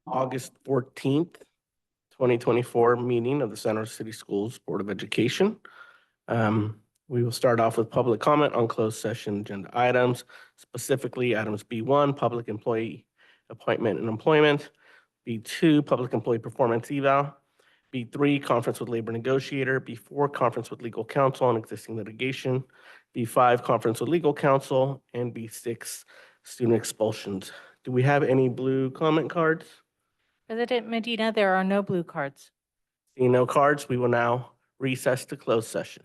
August 14th, 2024 meeting of the Santa Rosa City Schools Board of Education. We will start off with public comment on closed session agenda items, specifically items B1, public employee appointment and employment, B2, public employee performance eval, B3, conference with labor negotiator, B4, conference with legal counsel on existing litigation, B5, conference with legal counsel, and B6, student expulsions. Do we have any blue comment cards? President Medina, there are no blue cards. Seeing no cards, we will now recess to closed session.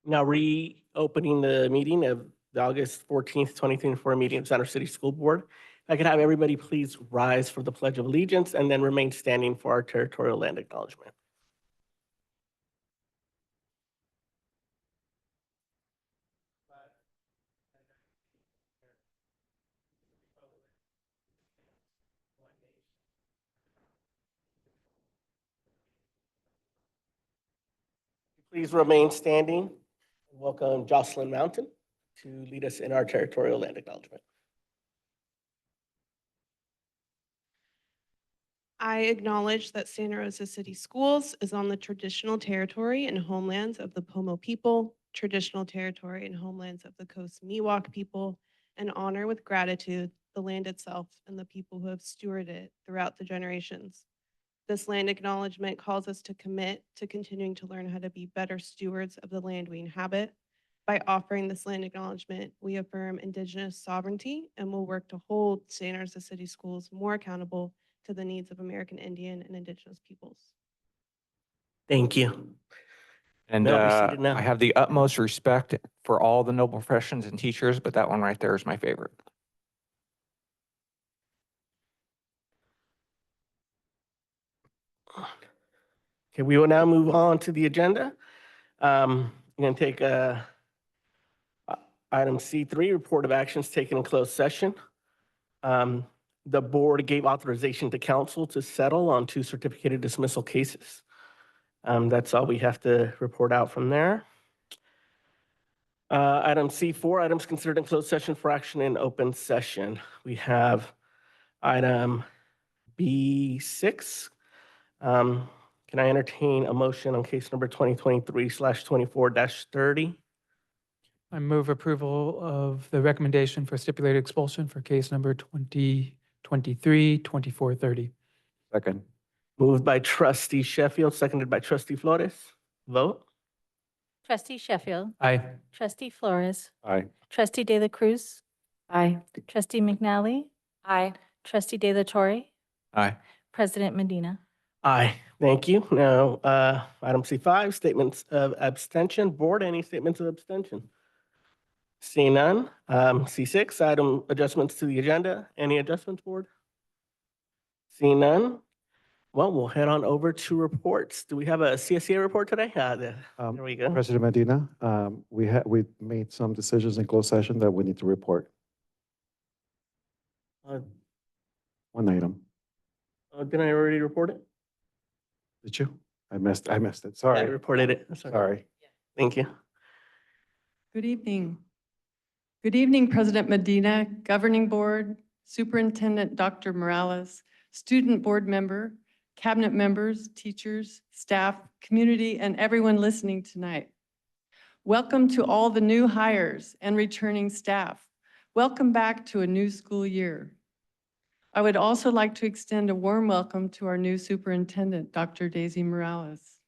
Now reopening the meeting of the August 14th, 2024 meeting of Center City School Board. If I could have everybody please rise for the Pledge of Allegiance and then remain standing for our territorial land acknowledgement. Please remain standing. Welcome Jocelyn Mountain to lead us in our territorial land acknowledgement. I acknowledge that Santa Rosa City Schools is on the traditional territory and homelands of the Pomo people, traditional territory and homelands of the Coast Miwok people, and honor with gratitude the land itself and the people who have stewarded it throughout the generations. This land acknowledgement calls us to commit to continuing to learn how to be better stewards of the land we inhabit. By offering this land acknowledgement, we affirm Indigenous sovereignty and will work to hold Santa Rosa City Schools more accountable to the needs of American Indian and Indigenous peoples. Thank you. And No, we're seated now. I have the utmost respect for all the noble professions and teachers, but that one right there is my favorite. Okay, we will now move on to the agenda. I'm going to take item C3, report of actions taken in closed session. The board gave authorization to council to settle on 2 certificated dismissal cases. That's all we have to report out from there. Item C4, items considered in closed session for action in open session. We have item B6. Can I entertain a motion on case number 2023/24-30? I move approval of the recommendation for stipulated expulsion for case number 2023-2430. Second. Moved by trustee Sheffield, seconded by trustee Flores. Vote. Trustee Sheffield. Aye. Trustee Flores. Aye. Trustee De La Cruz. Aye. Trustee McNally. Aye. Trustee De La Torre. Aye. President Medina. Aye, thank you. Now, item C5, statements of abstention. Board, any statements of abstention? Seeing none. C6, item adjustments to the agenda. Any adjustments, board? Seeing none. Well, we'll head on over to reports. Do we have a CSEA report today? There we go. President Medina, we made some decisions in closed session that we need to report. One item. Didn't I already report it? Did you? I missed it. I Sorry. reported it. Sorry. Thank you. Good evening. Good evening, President Medina, Governing Board, Superintendent Dr. Morales, Student Board Member, Cabinet members, teachers, staff, community, and everyone listening tonight. Welcome to all the new hires and returning staff. Welcome back to a new school year. I would also like to extend a warm welcome to our new superintendent, Dr. Daisy Morales.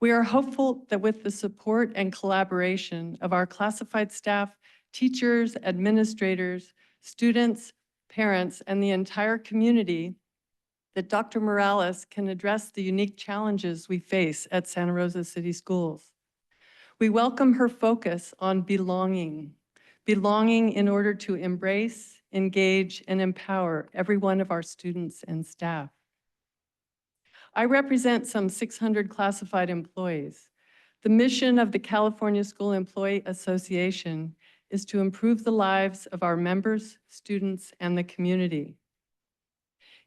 We are hopeful that with the support and collaboration of our classified staff, teachers, administrators, students, parents, and the entire community, that Dr. Morales can address the unique challenges we face at Santa Rosa City Schools. We welcome her focus on belonging in order to embrace, engage, and empower every one of our students and staff. I represent some 600 classified employees. The mission of the California School Employee Association is to improve the lives of our members, students, and the community.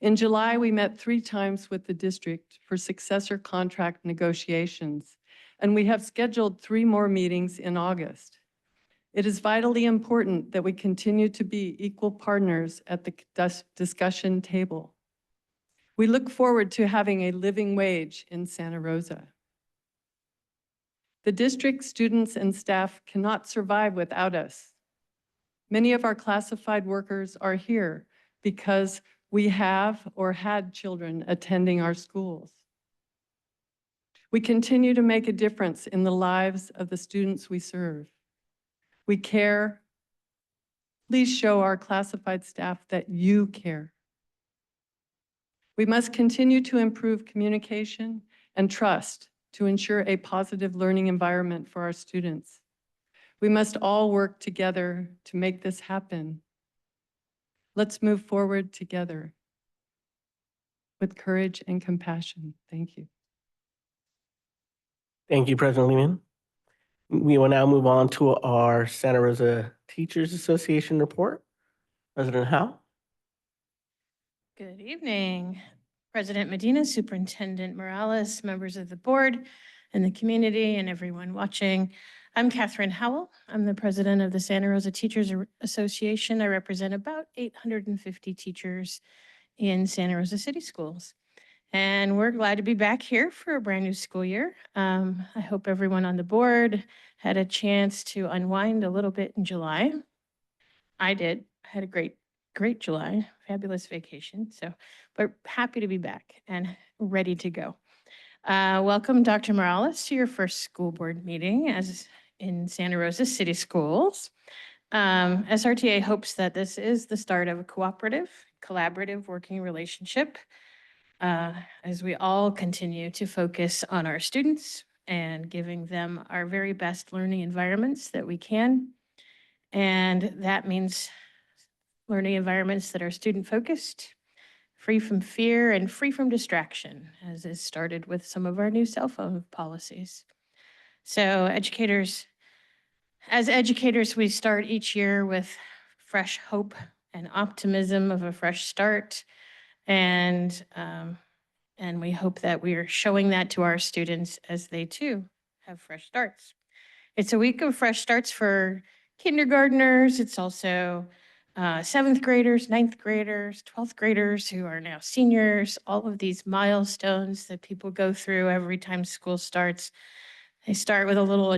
In July, we met 3 times with the district for successor contract negotiations, and we have scheduled 3 more meetings in August. It is vitally important that we continue to be equal partners at the discussion table. We look forward to having a living wage in Santa Rosa. The district students and staff cannot survive without us. Many of our classified workers are here because we have or had children attending our schools. We continue to make a difference in the lives of the students we serve. We care. Please show our classified staff that you care. We must continue to improve communication and trust to ensure a positive learning environment for our students. We must all work together to make this happen. Let's move forward together with courage and compassion. Thank you. Thank you, President Lehman. We will now move on to our Santa Rosa Teachers Association report. President Howe. Good evening, President Medina, Superintendent Morales, members of the board and the community and everyone watching. I'm Catherine Howell. I'm the president of the Santa Rosa Teachers Association. I represent about 850 teachers in Santa Rosa City Schools. And we're glad to be back here for a brand new school year. I hope everyone on the board had a chance to unwind a little bit in July. I did. I had a great July, fabulous vacation. So, but happy to be back and ready to go. Welcome, Dr. Morales, to your first school board meeting as in Santa Rosa City Schools. SRTA hopes that this is the start of a cooperative, collaborative working relationship as we all continue to focus on our students and giving them our very best learning environments that we can. And that means learning environments that are student-focused, free from fear and free from distraction, as is started with some of our new cell phone policies. So as educators, we start each year with fresh hope and optimism of a fresh start. And we hope that we are showing that to our students as they too have fresh starts. It's a week of fresh starts for kindergartners. It's also 7th graders, 9th graders, 12th graders who are now seniors, all of these milestones that people go through every time school starts. They start with a little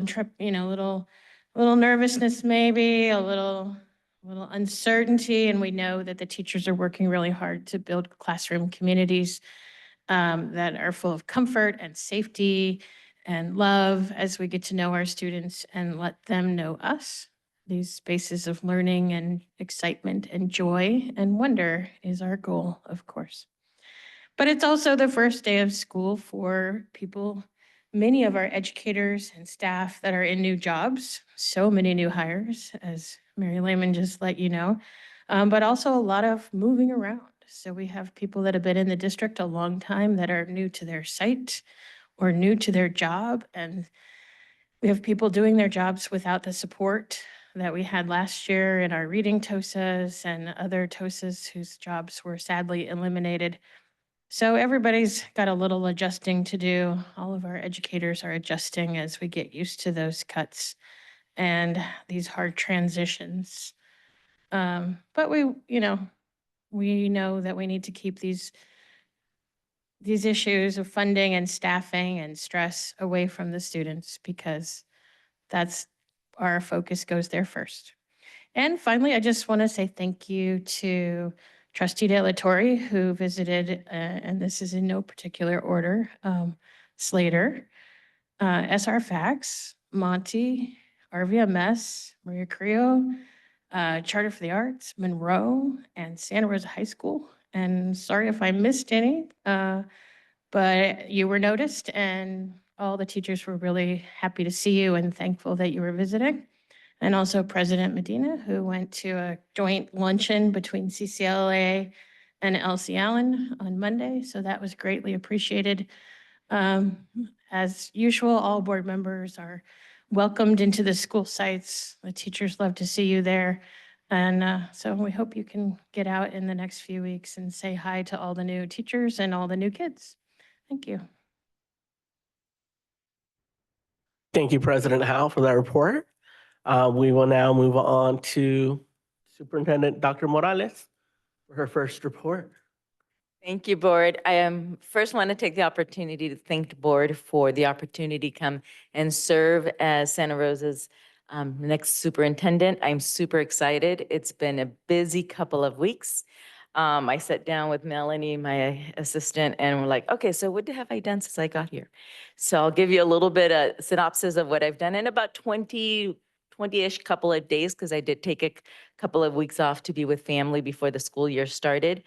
little nervousness, maybe a little uncertainty, and we know that the teachers are working really hard to build classroom communities that are full of comfort and safety and love as we get to know our students and let them know us. These spaces of learning and excitement and joy and wonder is our goal, of course. But it's also the first day of school for people, many of our educators and staff that are in new jobs, so many new hires, as Mary Lehman just let you know, but also a lot of moving around. So we have people that have been in the district a long time that are new to their site or new to their job. And we have people doing their jobs without the support that we had last year in our reading TOSAs and other TOSAs whose jobs were sadly eliminated. So everybody's got a little adjusting to do. All of our educators are adjusting as we get used to those cuts and these hard transitions. But we know that we need to keep these issues of funding and staffing and stress away from the students because that's our focus goes there first. And finally, I just want to say thank you to Trustee De La Torre, who visited, and this is in no particular order, Slater, SR Fax, Monty, RVMS, Maria Carrillo, Charter for the Arts, Monroe, and Santa Rosa High School. And sorry if I missed any, but you were noticed and all the teachers were really happy to see you and thankful that you were visiting. And also President Medina, who went to a joint luncheon between CCLA and LC Allen on Monday. So that was greatly appreciated. As usual, all board members are welcomed into the school sites. The teachers love to see you there. And so we hope you can get out in the next few weeks and say hi to all the new teachers and all the new kids. Thank you. Thank you, President Howe, for that report. We will now move on to Superintendent Dr. Morales for her first report. Thank you, Board. I first want to take the opportunity to thank the Board for the opportunity to come and serve as Santa Rosa's next superintendent. I'm super excited. It's been a busy couple of weeks. I sat down with Melanie, my assistant, and we're like, okay, so what have I done since I got here? So I'll give you a little bit of synopsis of what I've done in about 20-ish couple of days, because I did take a couple of weeks off to be with family before the school year started.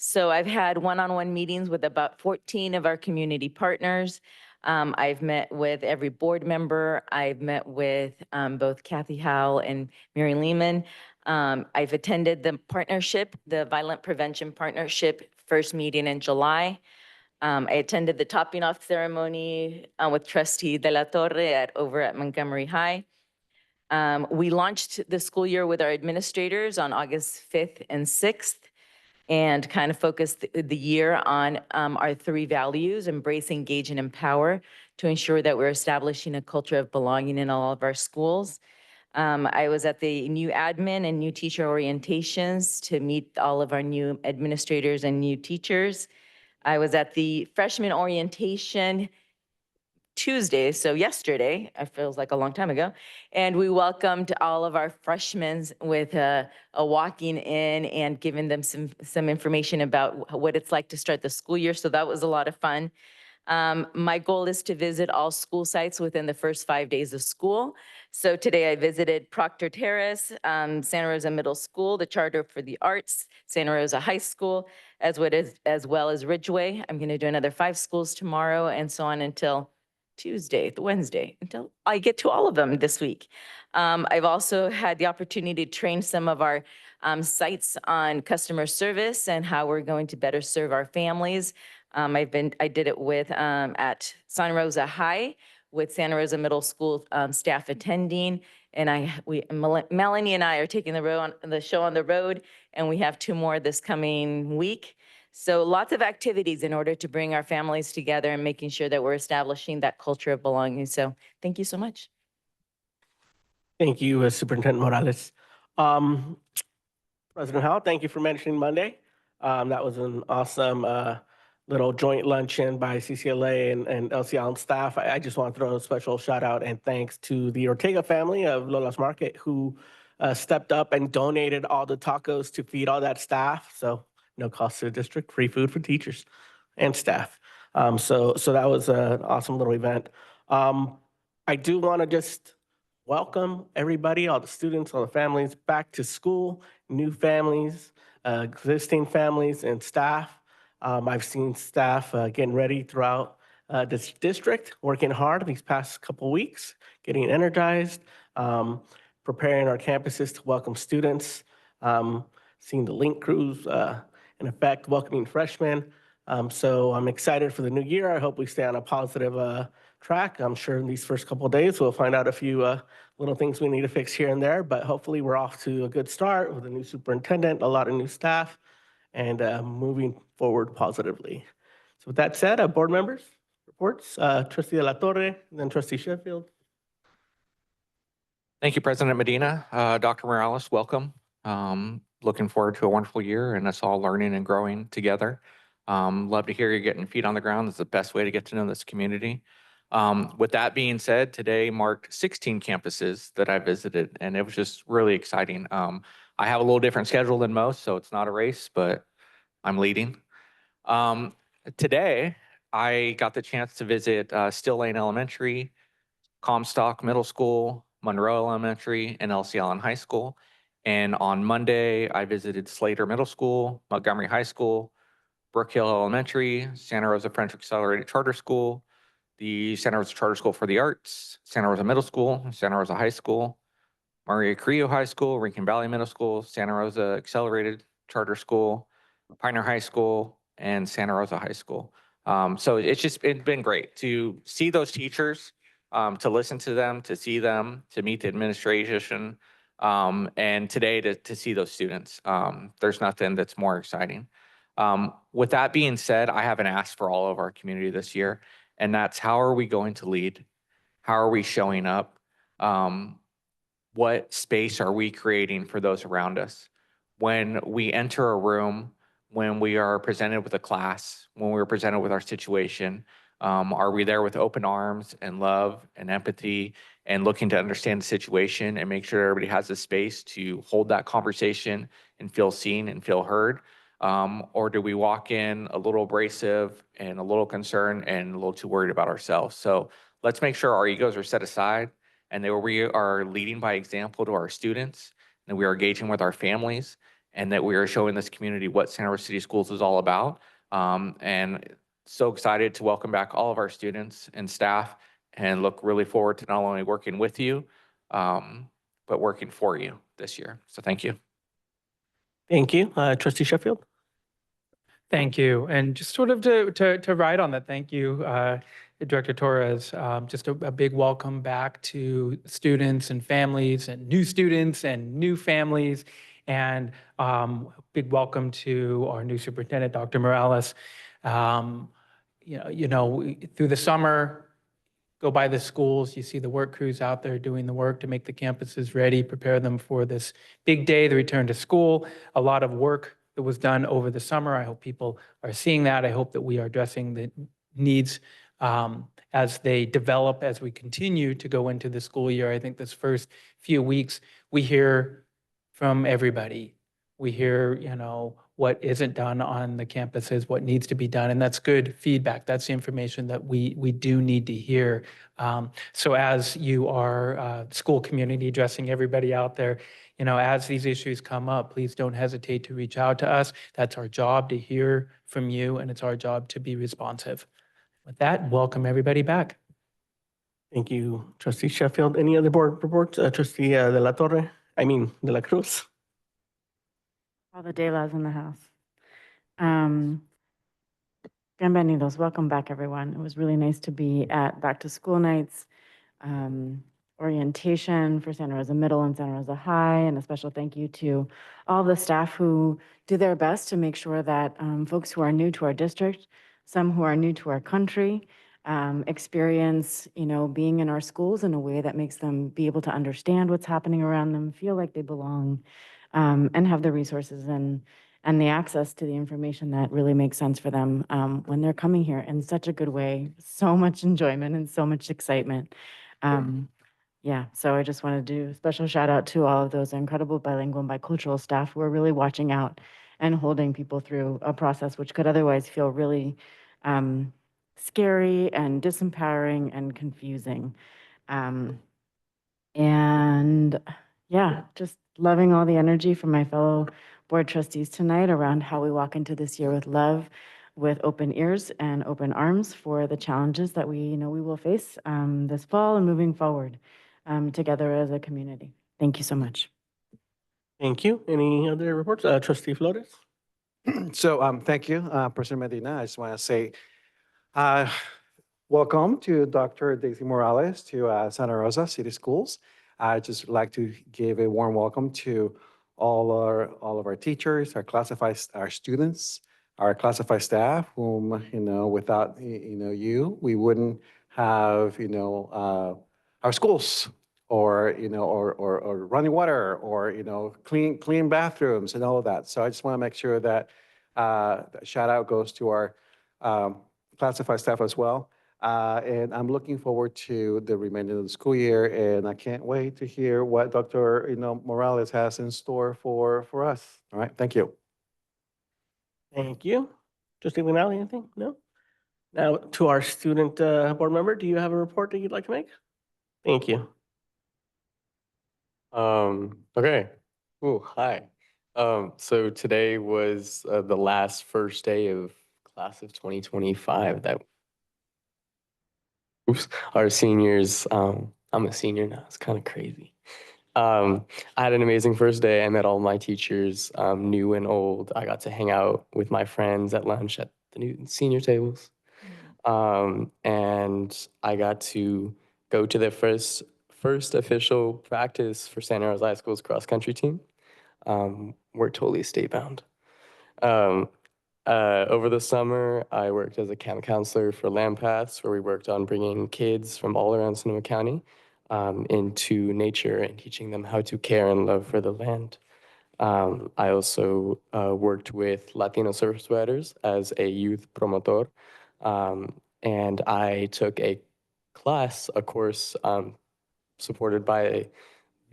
So I've had one-on-one meetings with about 14 of our community partners. I've met with every board member. I've met with both Kathy Howell and Mary Lehman. I've attended the partnership, the Violent Prevention Partnership first meeting in July. I attended the topping off ceremony with Trustee De La Torre over at Montgomery High. We launched the school year with our administrators on August 5th and 6th. And kind of focused the year on our 3 values: embrace, engage, and empower, to ensure that we're establishing a culture of belonging in all of our schools. I was at the new admin and new teacher orientations to meet all of our new administrators and new teachers. I was at the freshman orientation Tuesday, so yesterday, it feels like a long time ago, and we welcomed all of our freshmen with a walking in and giving them some information about what it's like to start the school year, so that was a lot of fun. My goal is to visit all school sites within the first 5 days of school. So today I visited Proctor Terrace, Santa Rosa Middle School, the Charter for the Arts, Santa Rosa High School, as well as Ridgeway. I'm going to do another 5 schools tomorrow, and so on until Wednesday, until I get to all of them this week. I've also had the opportunity to train some of our sites on customer service and how we're going to better serve our families. I did it with at Santa Rosa High with Santa Rosa Middle School staff attending, and Melanie and I are taking the show on the road, and we have 2 more this coming week. So lots of activities in order to bring our families together and making sure that we're establishing that culture of belonging. So thank you so much. Thank you, Superintendent Morales. President Howell, thank you for mentioning Monday. That was an awesome little joint luncheon by CCLA and LC Allen staff. I just want to throw a special shout out and thanks to the Ortega family of Lola's Market, who stepped up and donated all the tacos to feed all that staff. So no cost to the district, free food for teachers and staff. So that was an awesome little event. I do want to just welcome everybody, all the students, all the families back to school, new families, existing families and staff. I've seen staff getting ready throughout this district, working hard these past couple weeks, getting energized, preparing our campuses to welcome students, seeing the link crews in effect, welcoming freshmen. So I'm excited for the new year. I hope we stay on a positive track. I'm sure in these first couple of days, we'll find out a few little things we need to fix here and there, but hopefully we're off to a good start with a new superintendent, a lot of new staff, and moving forward positively. So with that said, board members, reports, Trustee De La Torre, and then Trustee Sheffield. Thank you, President Medina. Dr. Morales, welcome. Looking forward to a wonderful year and us all learning and growing together. Love to hear you getting feet on the ground. It's the best way to get to know this community. With that being said, today marked 16 campuses that I visited, and it was just really exciting. I have a little different schedule than most, so it's not a race, but I'm leading. Today, I got the chance to visit Still Lane Elementary, Comstock Middle School, Monroe Elementary, and LC Allen High School. And on Monday, I visited Slater Middle School, Montgomery High School, Brook Hill Elementary, Santa Rosa French Accelerated Charter School, the Santa Rosa Charter School for the Arts, Santa Rosa Middle School, Santa Rosa High School, Maria Carrillo High School, Rincon Valley Middle School, Santa Rosa Accelerated Charter School, Pioneer High School, and Santa Rosa High School. So it's been great to see those teachers, to listen to them, to see them, to meet the administration, and today to see those students. There's nothing that's more exciting. With that being said, I have an ask for all of our community this year, and that's how are we going to lead? How are we showing up? What space are we creating for those around us? When we enter a room, when we are presented with a class, when we're presented with our situation, are we there with open arms and love and empathy and looking to understand the situation and make sure everybody has the space to hold that conversation and feel seen and feel heard? Or do we walk in a little abrasive and a little concerned and a little too worried about ourselves? So let's make sure our egos are set aside and that we are leading by example to our students, and we are engaging with our families, and that we are showing this community what Santa Rosa City Schools is all about. And so excited to welcome back all of our students and staff and look really forward to not only working with you, but working for you this year. So thank you. Thank you. Trustee Sheffield? Thank you. And just sort of to ride on that, thank you, Director Torres. Just a big welcome back to students and families and new families. And big welcome to our new superintendent, Dr. Morales. Through the summer, go by the schools, you see the work crews out there doing the work to make the campuses ready, prepare them for this big day, the return to school. A lot of work that was done over the summer. I hope people are seeing that. I hope that we are addressing the needs as they develop, as we continue to go into the school year. I think this first few weeks, we hear from everybody. We hear, what isn't done on the campuses, what needs to be done, and that's good feedback. That's the information that we do need to hear. So as you are school community addressing everybody out there, as these issues come up, please don't hesitate to reach out to us. That's our job, to hear from you, and it's our job to be responsive. With that, welcome everybody back. Thank you, Trustee Sheffield. Any other board reports? Trustee De La Cruz? All the De Las in the house. Bienvenidos. Welcome back, everyone. It was really nice to be at back to school nights, orientation for Santa Rosa Middle and Santa Rosa High, and a special thank you to all the staff who do their best to make sure that folks who are new to our district, some who are new to our country, experience, being in our schools in a way that makes them be able to understand what's happening around them, feel like they belong, and have the resources and the access to the information that really makes sense for them when they're coming here in such a good way. So much enjoyment and so much excitement. Yeah, so I just want to do a special shout out to all of those incredible bilingual and bicultural staff who are really watching out and holding people through a process which could otherwise feel really scary and disempowering and confusing. And yeah, just loving all the energy from my fellow board trustees tonight around how we walk into this year with love, with open ears and open arms for the challenges that we will face this fall and moving forward together as a community. Thank you so much. Thank you. Any other reports? Trustee Flores? So thank you, President Medina. I just want to say welcome to Dr. Daisy Morales to Santa Rosa City Schools. I'd just like to give a warm welcome to all of our teachers, our students, our classified staff, whom, without, you, we wouldn't have, our schools or, or running water or, clean bathrooms and all of that. So I just want to make sure that shout out goes to our classified staff as well. And I'm looking forward to the remainder of the school year, and I can't wait to hear what Dr. Morales has in store for us. All right, thank you. Thank you. Trustee McNally, anything? No? Now to our student board member, do you have a report that you'd like to make? Thank you. Okay. Oh, hi. So today was the last first day of class of 2025 that our seniors, I'm a senior now, it's kind of crazy. I had an amazing first day. I met all my teachers, new and old. I got to hang out with my friends at lunch at the new senior tables. And I got to go to the first first official practice for Santa Rosa High School's cross-country team. We're totally state-bound. Over the summer, I worked as a camp counselor for Land Paths, where we worked on bringing kids from all around Sonoma County into nature and teaching them how to care and love for the land. I also worked with Latino Surf Sweaters as a youth promotor, and I took a course supported by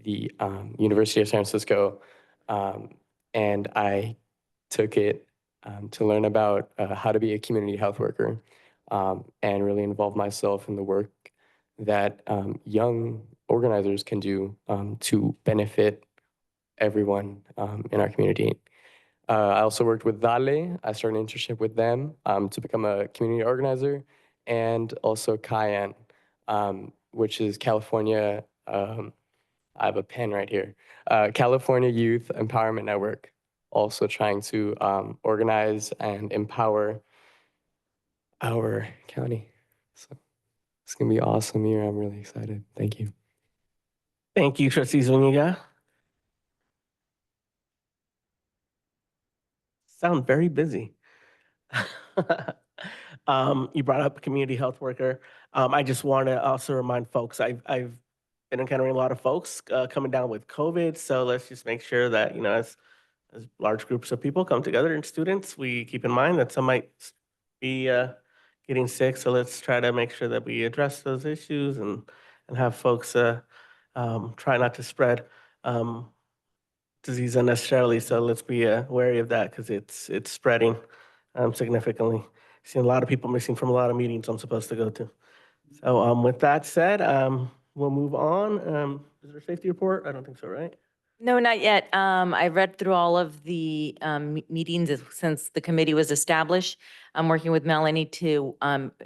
the University of San Francisco, and I took it to learn about how to be a community health worker and really involve myself in the work that young organizers can do to benefit everyone in our community. I also worked with Dale. I started an internship with them to become a community organizer, and also Cayenne, which is California. I have a pen right here. California Youth Empowerment Network, also trying to organize and empower our county. So it's gonna be an awesome year. I'm really excited. Thank you. Thank you, Trustee Zuniga. Sound very busy. You brought up a community health worker. I just want to also remind folks, I've been encountering a lot of folks coming down with COVID. So let's just make sure that, as large groups of people come together and students, we keep in mind that some might be getting sick. So let's try to make sure that we address those issues and have folks try not to spread disease unnecessarily. So let's be wary of that because it's spreading significantly. Seen a lot of people missing from a lot of meetings I'm supposed to go to. So with that said, we'll move on. Is there a safety report? I don't think so, right? No, not yet. I read through all of the meetings since the committee was established. I'm working with Melanie to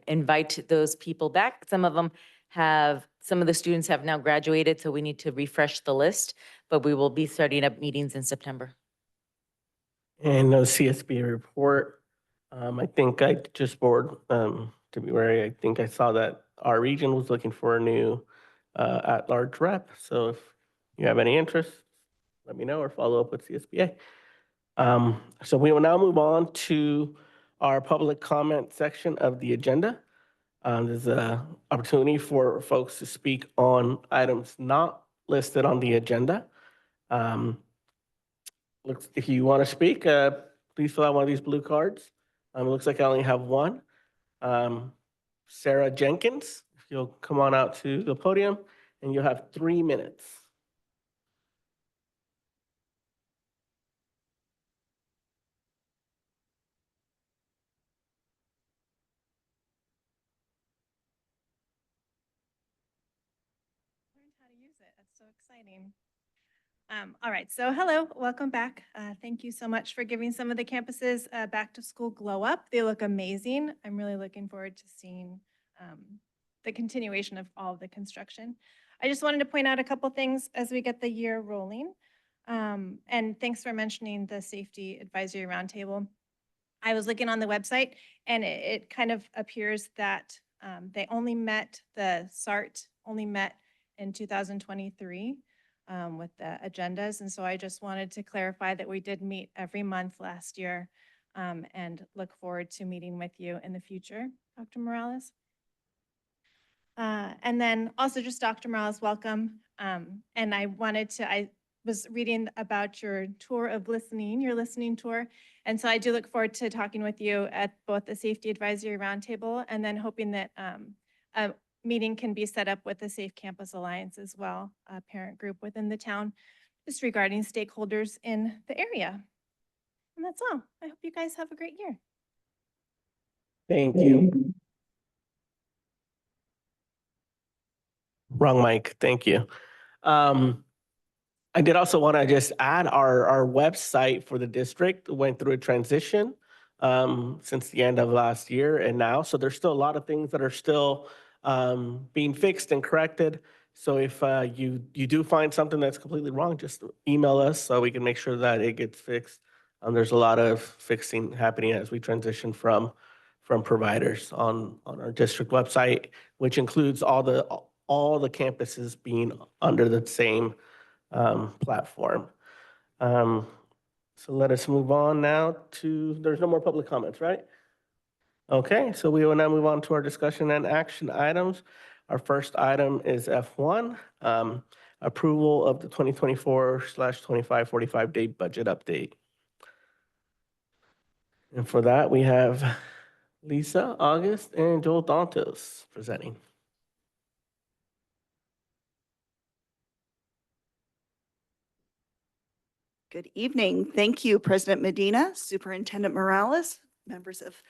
invite those people back. Some of the students have now graduated, so we need to refresh the list, but we will be starting up meetings in September. And no CSB report. I think I just board to be wary. I think I saw that our region was looking for a new at-large rep. So if you have any interest, let me know or follow up with CSBA. So we will now move on to our public comment section of the agenda. There's an opportunity for folks to speak on items not listed on the agenda. If you want to speak, please fill out one of these blue cards. It looks like I only have one. Sarah Jenkins, if you'll come on out to the podium, and you'll have 3 minutes. Learned how to use it. That's so exciting. All right, so hello, welcome back. Thank you so much for giving some of the campuses back to school glow up. They look amazing. I'm really looking forward to seeing the continuation of all of the construction. I just wanted to point out a couple things as we get the year rolling. And thanks for mentioning the Safety Advisory Roundtable. I was looking on the website and it kind of appears that they only met, the SART only met in 2023 with the agendas. And so I just wanted to clarify that we did meet every month last year and look forward to meeting with you in the future, Dr. Morales. And then also just Dr. Morales, welcome. And I was reading about your tour of listening, your listening tour. And so I do look forward to talking with you at both the Safety Advisory Roundtable and then hoping that a meeting can be set up with the Safe Campus Alliance as well, a parent group within the town, just regarding stakeholders in the area. And that's all. I hope you guys have a great year. Thank you. Wrong mic. Thank you. I did also want to just add our website for the district went through a transition since the end of last year and now. So there's still a lot of things that are still being fixed and corrected. So if you do find something that's completely wrong, just email us so we can make sure that it gets fixed. There's a lot of fixing happening as we transition from providers on our district website, which includes all all the campuses being under the same platform. So let us move on now to, there's no more public comments, right? Okay, so we will now move on to our discussion and action items. Our first item is F1, approval of the 2024/25 45-day budget update. And for that, we have Lisa, August, and Joel Dantos presenting. Good evening. Thank you, President Medina, Superintendent Morales, members of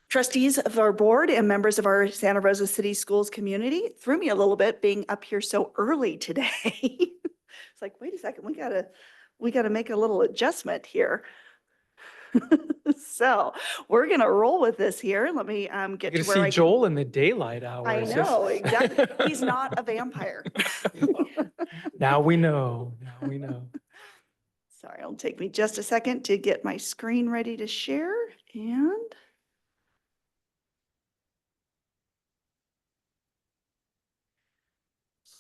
trustees of our board, and members of our Santa Rosa City Schools community. It threw me a little bit being up here so early today. It's like, wait a second, we gotta make a little adjustment here. So we're gonna roll with this here. Let me get You to can where see I Joel in the daylight I hours. know, exactly. He's not a vampire. Now we know, now we know. Sorry, it'll take me just a second to get my screen ready to share and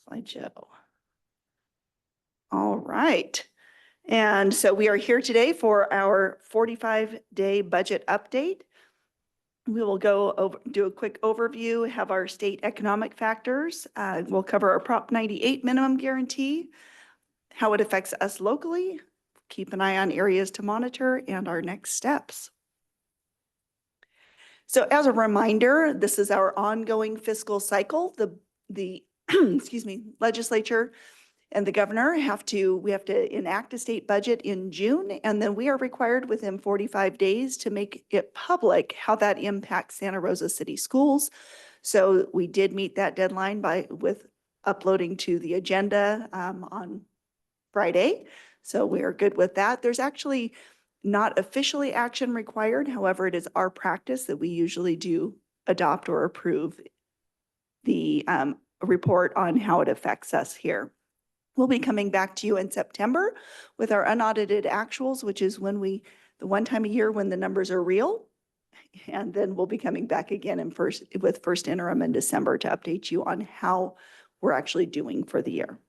slideshow. All right. And so we are here today for our 45-day budget update. We will go over, do a quick overview, have our state economic factors. We'll cover our Prop 98 minimum guarantee, how it affects us locally, keep an eye on areas to monitor, and our next steps. So as a reminder, this is our ongoing fiscal cycle. The excuse me, legislature and the governor we have to enact a state budget in June, and then we are required within 45 days to make it public how that impacts Santa Rosa City Schools. So we did meet that deadline with uploading to the agenda on Friday. So we are good with that. There's actually not officially action required. However, it is our practice that we usually do adopt or approve the report on how it affects us here. We'll be coming back to you in September with our unaudited actuals, which is when the one time a year when the numbers are real. And then we'll be coming back again with first interim in December to update you on how we're actually doing for the year.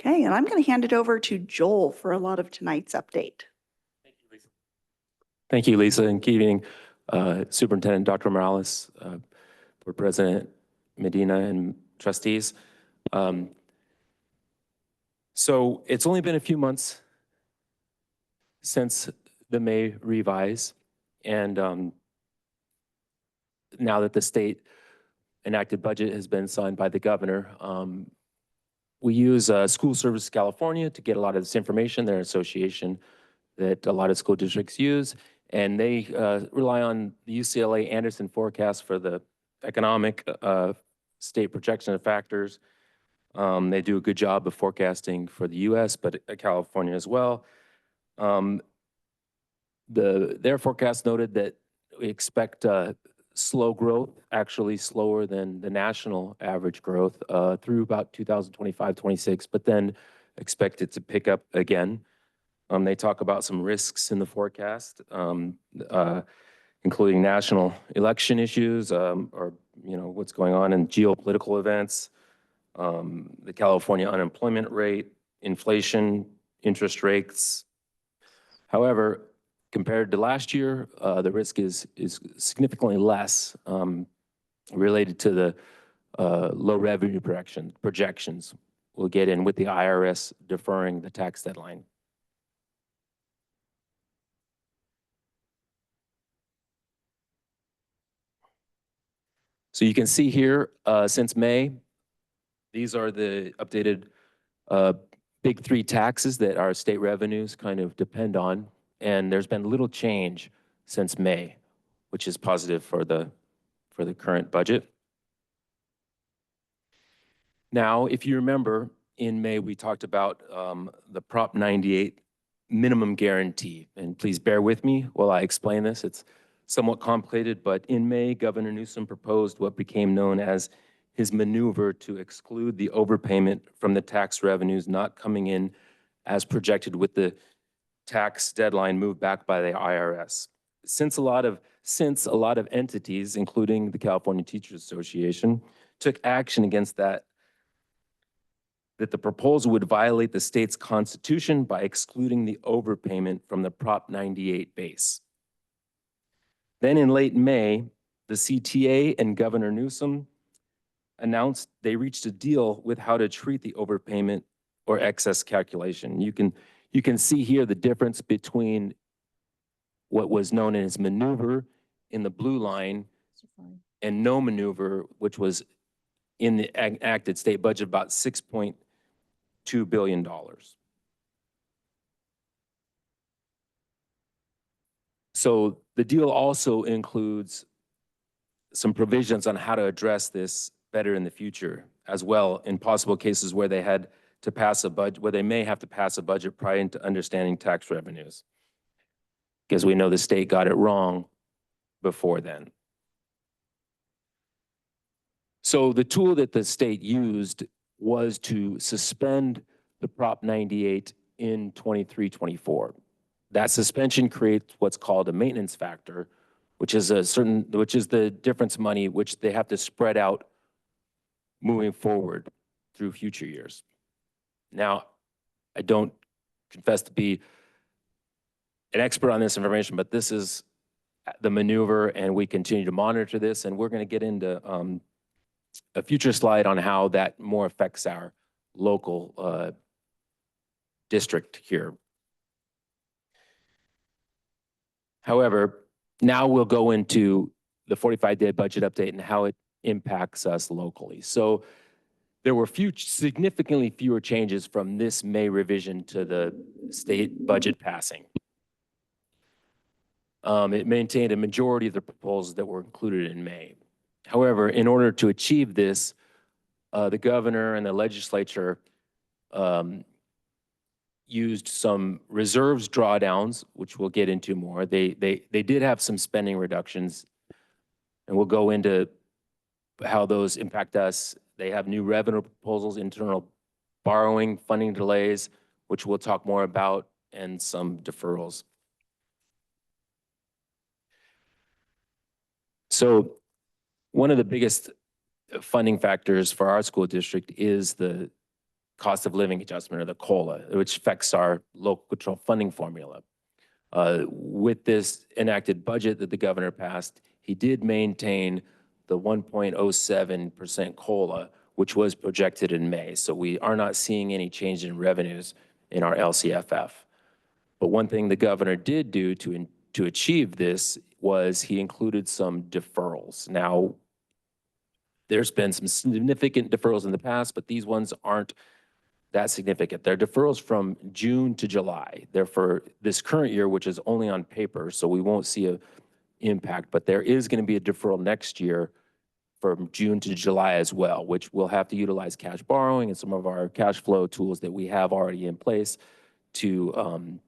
Okay, and I'm going to hand it over to Joel for a lot of tonight's update. Thank you, Lisa, and good evening, Superintendent Dr. Morales, Board President Medina, and trustees. So it's only been a few months since the May revise, and now that the state enacted budget has been signed by the governor, we use School Services California to get a lot of this information. They're an association that a lot of school districts use, and they rely on the UCLA Anderson forecast for the economic state projection of factors. They do a good job of forecasting for the US, but California as well. Their forecast noted that we expect slow growth, actually slower than the national average growth through about 2025-26, but then expect it to pick up again. They talk about some risks in the forecast, including national election issues, or what's going on in geopolitical events, the California unemployment rate, inflation, interest rates. However, compared to last year, the risk is significantly less related to the low revenue projections we'll get in with the IRS deferring the tax deadline. So you can see here, since May, these are the updated big three taxes that our state revenues kind of depend on. And there's been little change since May, which is positive for the current budget. Now, if you remember, in May, we talked about the Prop 98 minimum guarantee. And please bear with me while I explain this. It's somewhat complicated, but in May, Governor Newsom proposed what became known as his maneuver to exclude the overpayment from the tax revenues not coming in as projected with the tax deadline moved back by the IRS. since a lot of entities, including the California Teachers Association, took action against that the proposal would violate the state's constitution by excluding the overpayment from the Prop 98 base. Then in late May, the CTA and Governor Newsom announced they reached a deal with how to treat the overpayment or excess calculation. You can see here the difference between what was known as maneuver in the blue line and no maneuver, which was in the enacted state budget, about $6.2 billion. So the deal also includes some provisions on how to address this better in the future as well, in possible cases where they had to pass a budget, where they may have to pass a budget prior to understanding tax revenues. Because we know the state got it wrong before then. So the tool that the state used was to suspend the Prop 98 in 23-24. That suspension creates what's called a maintenance factor, which is the difference money which they have to spread out moving forward through future years. Now, I don't confess to be an expert on this information, but this is the maneuver, and we continue to monitor this, and we're going to get into a future slide on how that more affects our local district here. However, now we'll go into the 45-day budget update and how it impacts us locally. So there were significantly fewer changes from this May revision to the state budget passing. It maintained a majority of the proposals that were included in May. However, in order to achieve this, the governor and the legislature used some reserves drawdowns, which we'll get into more. They did have some spending reductions, and we'll go into how those impact us. They have new revenue proposals, internal borrowing, funding delays, which we'll talk more about, and some deferrals. So one of the biggest funding factors for our school district is the cost of living adjustment, or the COLA, which affects our local control funding formula. With this enacted budget that the governor passed, he did maintain the 1.07% COLA, which was projected in May. So we are not seeing any change in revenues in our LCFF. But one thing the governor did do to achieve this was he included some deferrals. Now, there's been some significant deferrals in the past, but these ones aren't that significant. They're deferrals from June to July. They're for this current year, which is only on paper, so we won't see an impact, but there is going to be a deferral next year from June to July as well, which we'll have to utilize cash borrowing and some of our cash flow tools that we have already in place to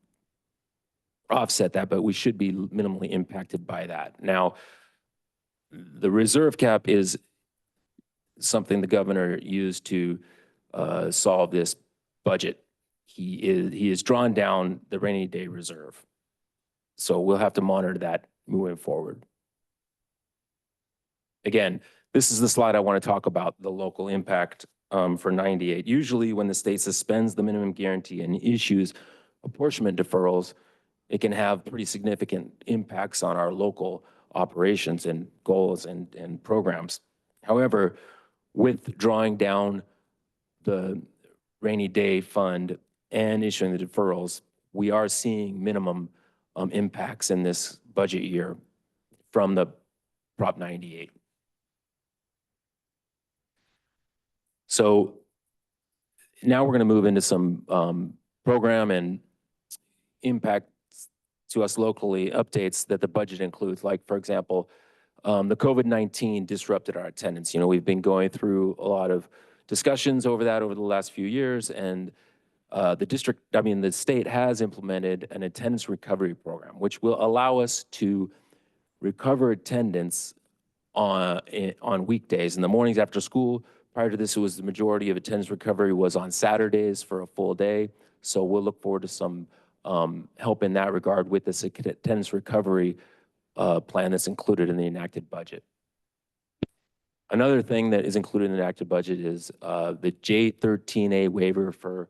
offset that, but we should be minimally impacted by that. Now, the reserve cap is something the governor used to solve this budget. He has drawn down the rainy day reserve. So we'll have to monitor that moving forward. Again, this is the slide I want to talk about, the local impact for 98. Usually when the state suspends the minimum guarantee and issues apportionment deferrals, it can have pretty significant impacts on our local operations and goals and programs. However, with drawing down the rainy day fund and issuing the deferrals, we are seeing minimum impacts in this budget year from the Prop 98. So now we're going to move into some program and impact to us locally updates that the budget includes. Like, for example, the COVID-19 disrupted our attendance. You know, we've been going through a lot of discussions over that over the last few years, and the state has implemented an attendance recovery program, which will allow us to recover attendance on weekdays. In the mornings after school, prior to this, it was the majority of attendance recovery was on Saturdays for a full day. So we'll look forward to some help in that regard with this attendance recovery plan that's included in the enacted budget. Another thing that is included in the enacted budget is the J13A waiver for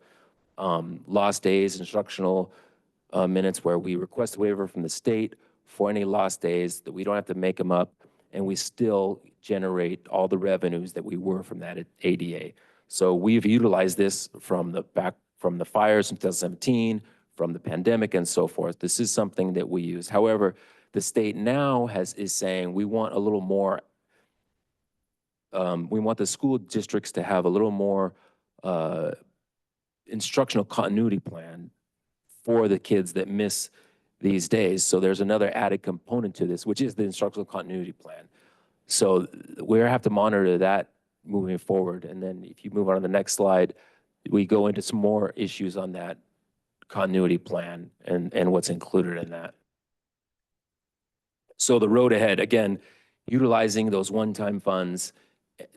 lost days, instructional minutes, where we request a waiver from the state for any lost days that we don't have to make them up, and we still generate all the revenues that we were from that ADA. So we've utilized this from the fires in 2017, from the pandemic and so forth. This is something that we use. However, the state now is saying we want a little more, we want the school districts to have a little more instructional continuity plan for the kids that miss these days. So there's another added component to this, which is the instructional continuity plan. So we have to monitor that moving forward. And then if you move on to the next slide, we go into some more issues on that continuity plan and what's included in that. So the road ahead, again, utilizing those one-time funds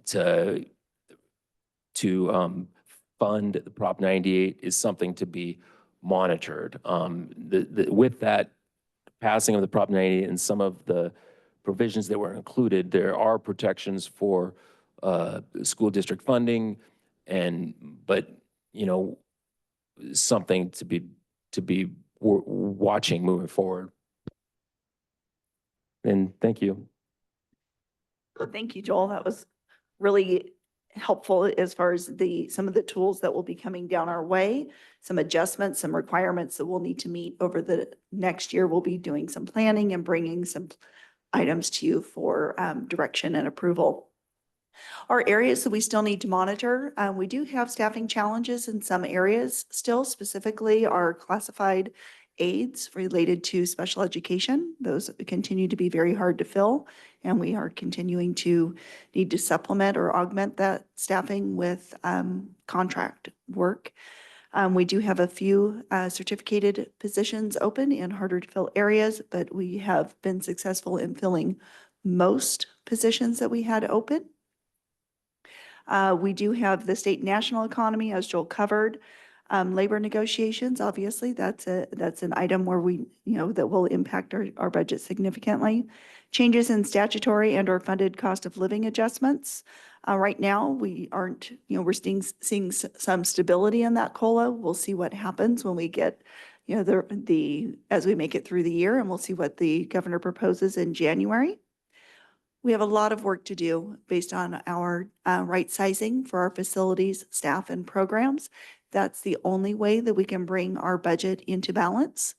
to fund the Prop 98 is something to be monitored. With that passing of the Prop 98 and some of the provisions that were included, there are protections for school district funding, but you know, something to be watching moving forward. And thank you. Thank you, Joel. That was really helpful as far as some of the tools that will be coming down our way, some adjustments, some requirements that we'll need to meet over the next year. We'll be doing some planning and bringing some items to you for direction and approval. Our areas that we still need to monitor, we do have staffing challenges in some areas still, specifically our classified aides related to special education. Those continue to be very hard to fill, and we are continuing to need to supplement or augment that staffing with contract work. We do have a few certificated positions open in harder to fill areas, but we have been successful in filling most positions that we had open. We do have the state national economy, as Joel covered. Labor negotiations, obviously, that's an item where that will impact our budget significantly. Changes in statutory and or funded cost of living adjustments. Right now, we aren't, we're seeing some stability in that COLA. We'll see what happens when we get, as we make it through the year, and we'll see what the governor proposes in January. We have a lot of work to do based on our right sizing for our facilities, staff, and programs. That's the only way that we can bring our budget into balance,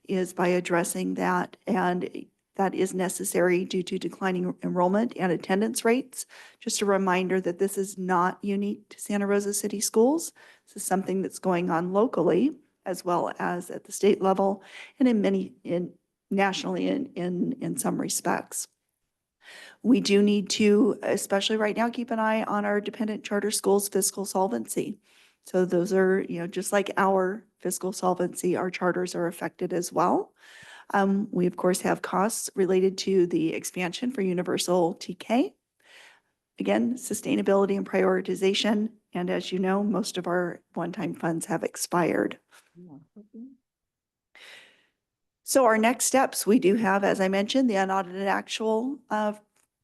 is by addressing that. And that is necessary due to declining enrollment and attendance rates. Just a reminder that this is not unique to Santa Rosa City Schools. This is something that's going on locally as well as at the state level, and nationally in some respects. We do need to, especially right now, keep an eye on our dependent charter schools' fiscal solvency. So those are, just like our fiscal solvency, our charters are affected as well. We, of course, have costs related to the expansion for universal TK. Again, sustainability and prioritization. And as you know, most of our one-time funds have expired. So our next steps, we do have, as I mentioned, the unaudited actual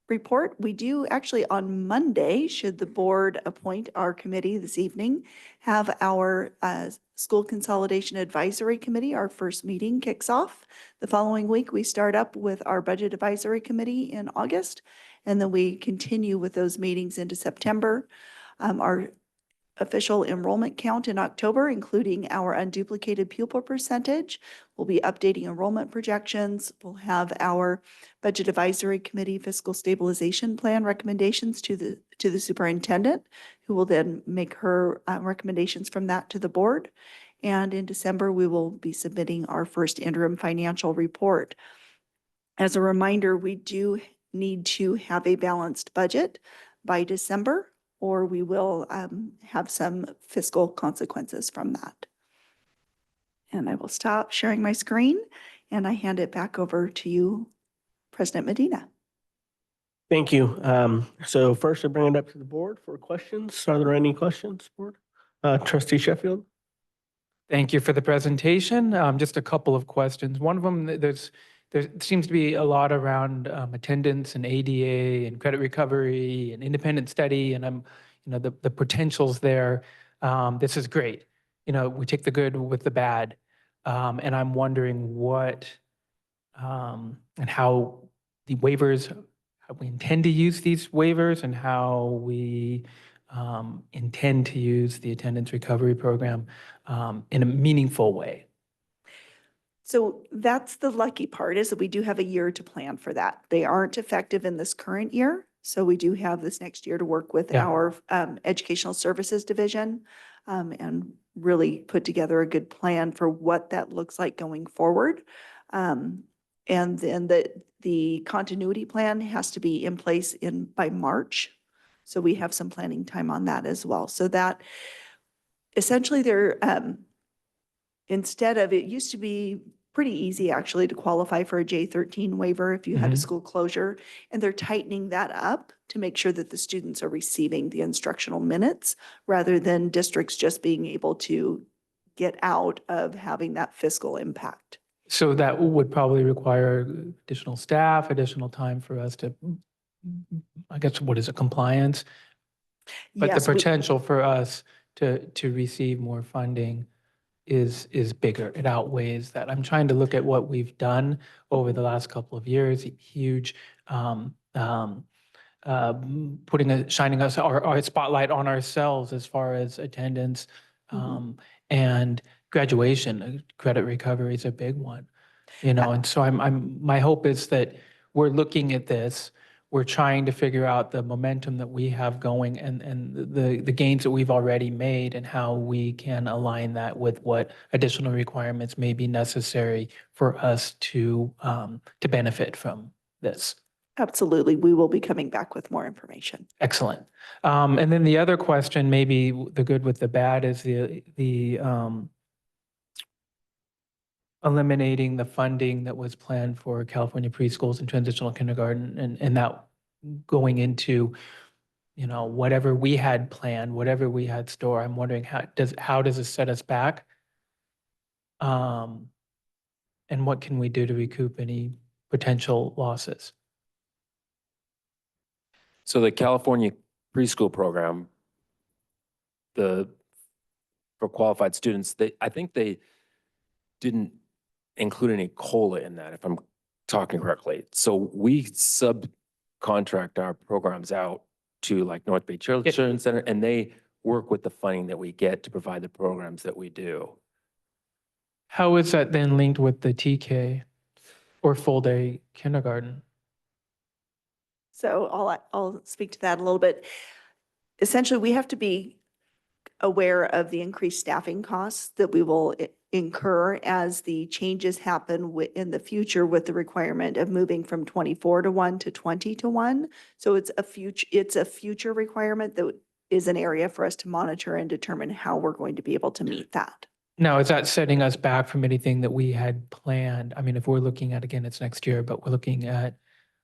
report. We do actually on Monday, should the board appoint our committee this evening, have our School Consolidation Advisory Committee. Our first meeting kicks off. The following week, we start up with our Budget Advisory Committee in August, and then we continue with those meetings into September. Our official enrollment count in October, including our unduplicated pupil percentage. We'll be updating enrollment projections. We'll have our Budget Advisory Committee fiscal stabilization plan recommendations to the superintendent, who will then make her recommendations from that to the board. And in December, we will be submitting our first interim financial report. As a reminder, we do need to have a balanced budget by December, or we will have some fiscal consequences from that. And I will stop sharing my screen, and I hand it back over to you, President Medina. Thank you. So first I bring it up to the board for questions. Are there any questions, board? Trustee Sheffield? Thank you for the presentation. Just a couple of questions. One of them, there's there seems to be a lot around attendance and ADA and credit recovery and independent study, and the potentials there. This is great. We take the good with the bad, and I'm wondering what and how the waivers, how we intend to use these waivers, and how we intend to use the attendance recovery program in a meaningful way. So that's the lucky part, is that we do have a year to plan for that. They aren't effective in this current year. So we do have this next year to work with Yeah. our Educational Services Division and really put together a good plan for what that looks like going forward. And then the continuity plan has to be in place by March. So we have some planning time on that as well. So that essentially instead of, it used to be pretty easy actually to qualify for a J13 waiver if you had a Mhm. school closure. And they're tightening that up to make sure that the students are receiving the instructional minutes rather than districts just being able to get out of having that fiscal impact. So that would probably require additional staff, additional time for us to, I guess, what is it, compliance? But the Yes, we- potential for us to receive more funding is bigger. It outweighs that. I'm trying to look at what we've done over the last couple of years, huge, shining our spotlight on ourselves as far as attendance and graduation. Credit recovery is a big one, and so my hope is that we're looking at this, we're trying to figure out the momentum that we have going and the gains that we've already made and how we can align that with what additional requirements may be necessary for us to benefit from this. Absolutely. We will be coming back with more information. Excellent. And then the other question, maybe the good with the bad, is the eliminating the funding that was planned for California preschools and transitional kindergarten, and that going into, whatever we had planned, whatever we had stored. I'm wondering how does it set us back? And what can we do to recoup any potential losses? So the California preschool program, for qualified students, I think they didn't include any COLA in that, if I'm talking correctly. So we subcontract our programs out to like North Bay Children's Center, and they work with the funding that we get to provide the programs that we do. How is that then linked with the TK or full day kindergarten? So I'll speak to that a little bit. Essentially, we have to be aware of the increased staffing costs that we will incur as the changes happen in the future with the requirement of moving from 24-1 to 20-1. So it's a future requirement that is an area for us to monitor and determine how we're going to be able to meet that. Now, is that setting us back from anything that we had planned? I mean, if we're looking at, again, it's next year, but we're looking at,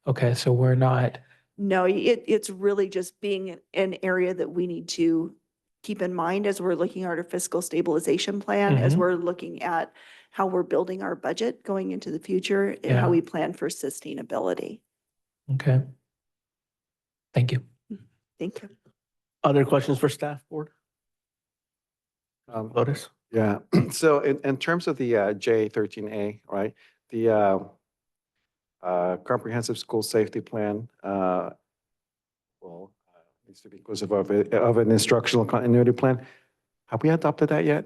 okay, so we're not. No, it's really just being an area that we need to keep in mind as we're looking at our fiscal stabilization plan, as we're looking at how we're building our budget going into the future and how we plan for sustainability. Okay. Thank you. Thank you. Other questions for staff, board? Lotus? Yeah, so in terms of the J13A, right, the comprehensive school safety plan, needs to be inclusive of an instructional continuity plan. Have we adopted that yet?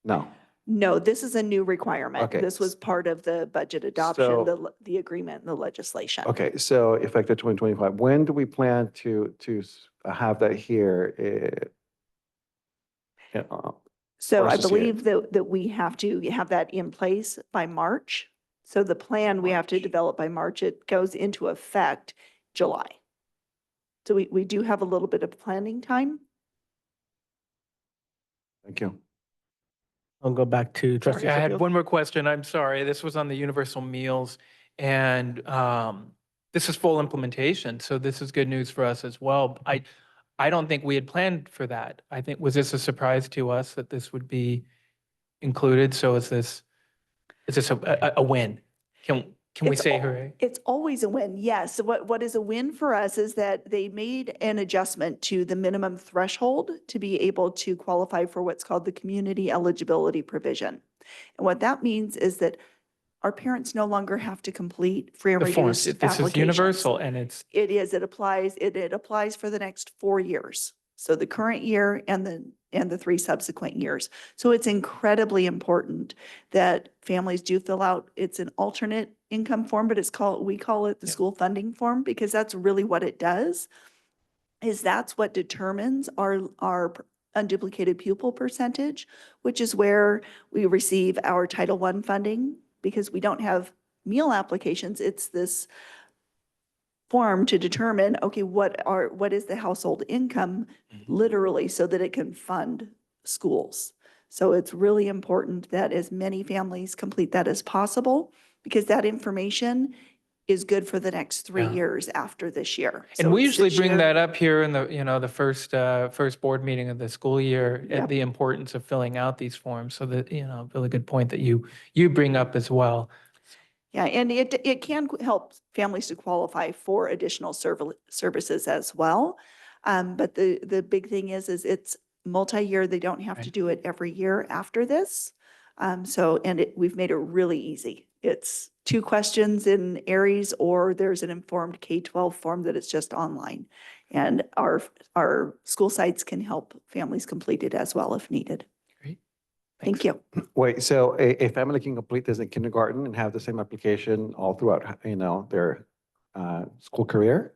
No. No, this is a new requirement. Okay. This was part of the budget adoption, So- the agreement and the legislation. Okay, so effective 2025, when do we plan to have that here? So for I us to see it? believe that we have to have that in place by March. So the plan we have to develop by March, it goes into effect July. So we do have a little bit of planning time. Thank you. I'll go back to trustee Sorry, I had Sheffield. one more question. I'm sorry. This was on the universal meals, and this is full implementation, so this is good news for us as well. I don't think we had planned for that. I think, was this a surprise to us that this would be included? So is this a win? Can we It's say al- hooray? It's always a win, yes. What is a win for us is that they made an adjustment to the minimum threshold to be able to qualify for what's called the community eligibility provision. And what that means is that our parents no longer have to complete free and The forms, reduced this is applications. universal and it's, It is, it applies for the next 4 years. So the current year and the 3 subsequent years. So it's incredibly important that families do fill out, it's an alternate income form, but we call it the Yeah. school funding form because that's really what it does. That's what determines our unduplicated pupil percentage, which is where we receive our Title I funding because we don't have meal applications. It's this form to determine, okay, what is the household income literally so that it can fund schools. So it's really important that as many families complete that as possible because that information is good for the next 3 Yeah. years after this year. and So we it's usually this bring year. that up here in the, the first board meeting of the school year, Yep. the importance of filling out these forms. So that, really good point that you bring up as well. Yeah, and it can help families to qualify for additional services as well. But the big thing is it's multi-year. They don't have to Right. do it every year after this. We've made it really easy. It's 2 questions in Aries, or there's an informed K-12 form that it's just online. And our school sites can help families complete it as well if needed. Great. Thank you. Wait, so a family can complete this in kindergarten and have the same application all throughout, their school career?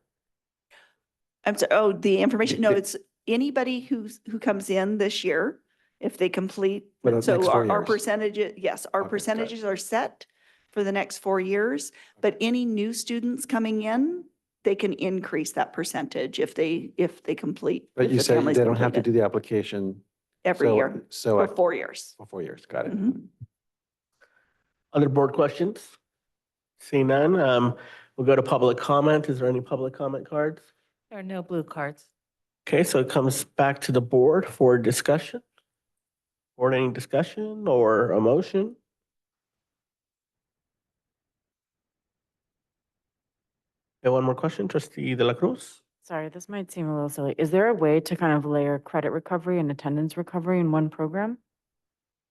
I'm sorry, the information, no, The- it's anybody who comes in this year, if they complete. For the next 4 Our years. percentages, yes, our Okay, got it. percentages are set for the next 4 years, but any new students coming in, they can increase that percentage if they complete. But if you the say family's they don't have to completed do the application. every so- year So for 4 years. for 4 years, got it. Mhm. Other board questions? See none. We'll go to public comment. Is there any public comment cards? There are no blue cards. Okay, so it comes back to the board for discussion. Board, any discussion or a motion? Okay, one more question, trustee De La Cruz? Sorry, this might seem a little silly. Is there a way to kind of layer credit recovery and attendance recovery in one program?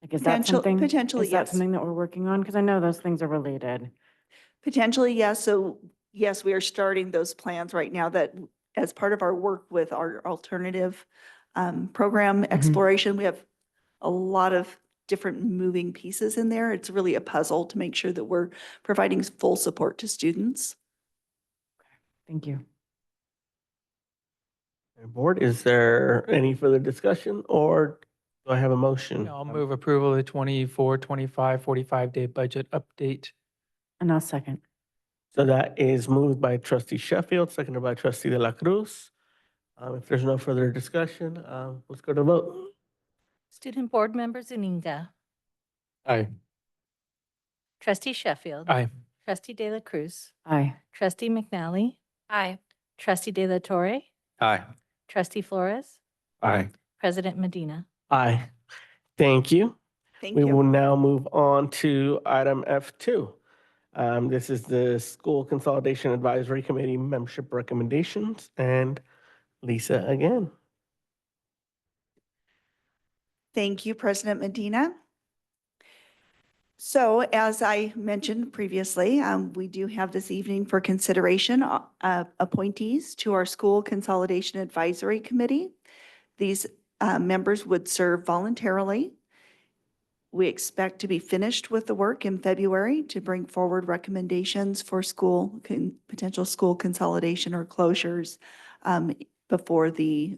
Like, is that something? Potentially, Is that yes. something that we're working on? Because I know those things are related. Potentially, yes. So yes, we are starting those plans right now that as part of our work with our alternative program exploration, we have a lot of different moving pieces in there. It's really a puzzle to make sure that we're providing full support to students. Thank you. Board, is there any further discussion or do I have a motion? I'll move approval of the 24, 25, 45-day budget update. And I'll second. So that is moved by trustee Sheffield, seconded by trustee De La Cruz. If there's no further discussion, let's go to vote. Student Board Member Zuniga, Aye. Trustee Sheffield. Aye. Trustee De La Cruz, Aye. Trustee McNally. Aye. Trustee De La Torre, Aye. Trustee Flores, Aye. President Medina. Aye. Thank you. Thank We will you. now move on to item F2. This is the School Consolidation Advisory Committee membership recommendations, and Lisa again. Thank you, President Medina. So as I mentioned previously, we do have this evening for consideration appointees to our School Consolidation Advisory Committee. These members would serve voluntarily. We expect to be finished with the work in February to bring forward recommendations for potential school consolidation or closures before the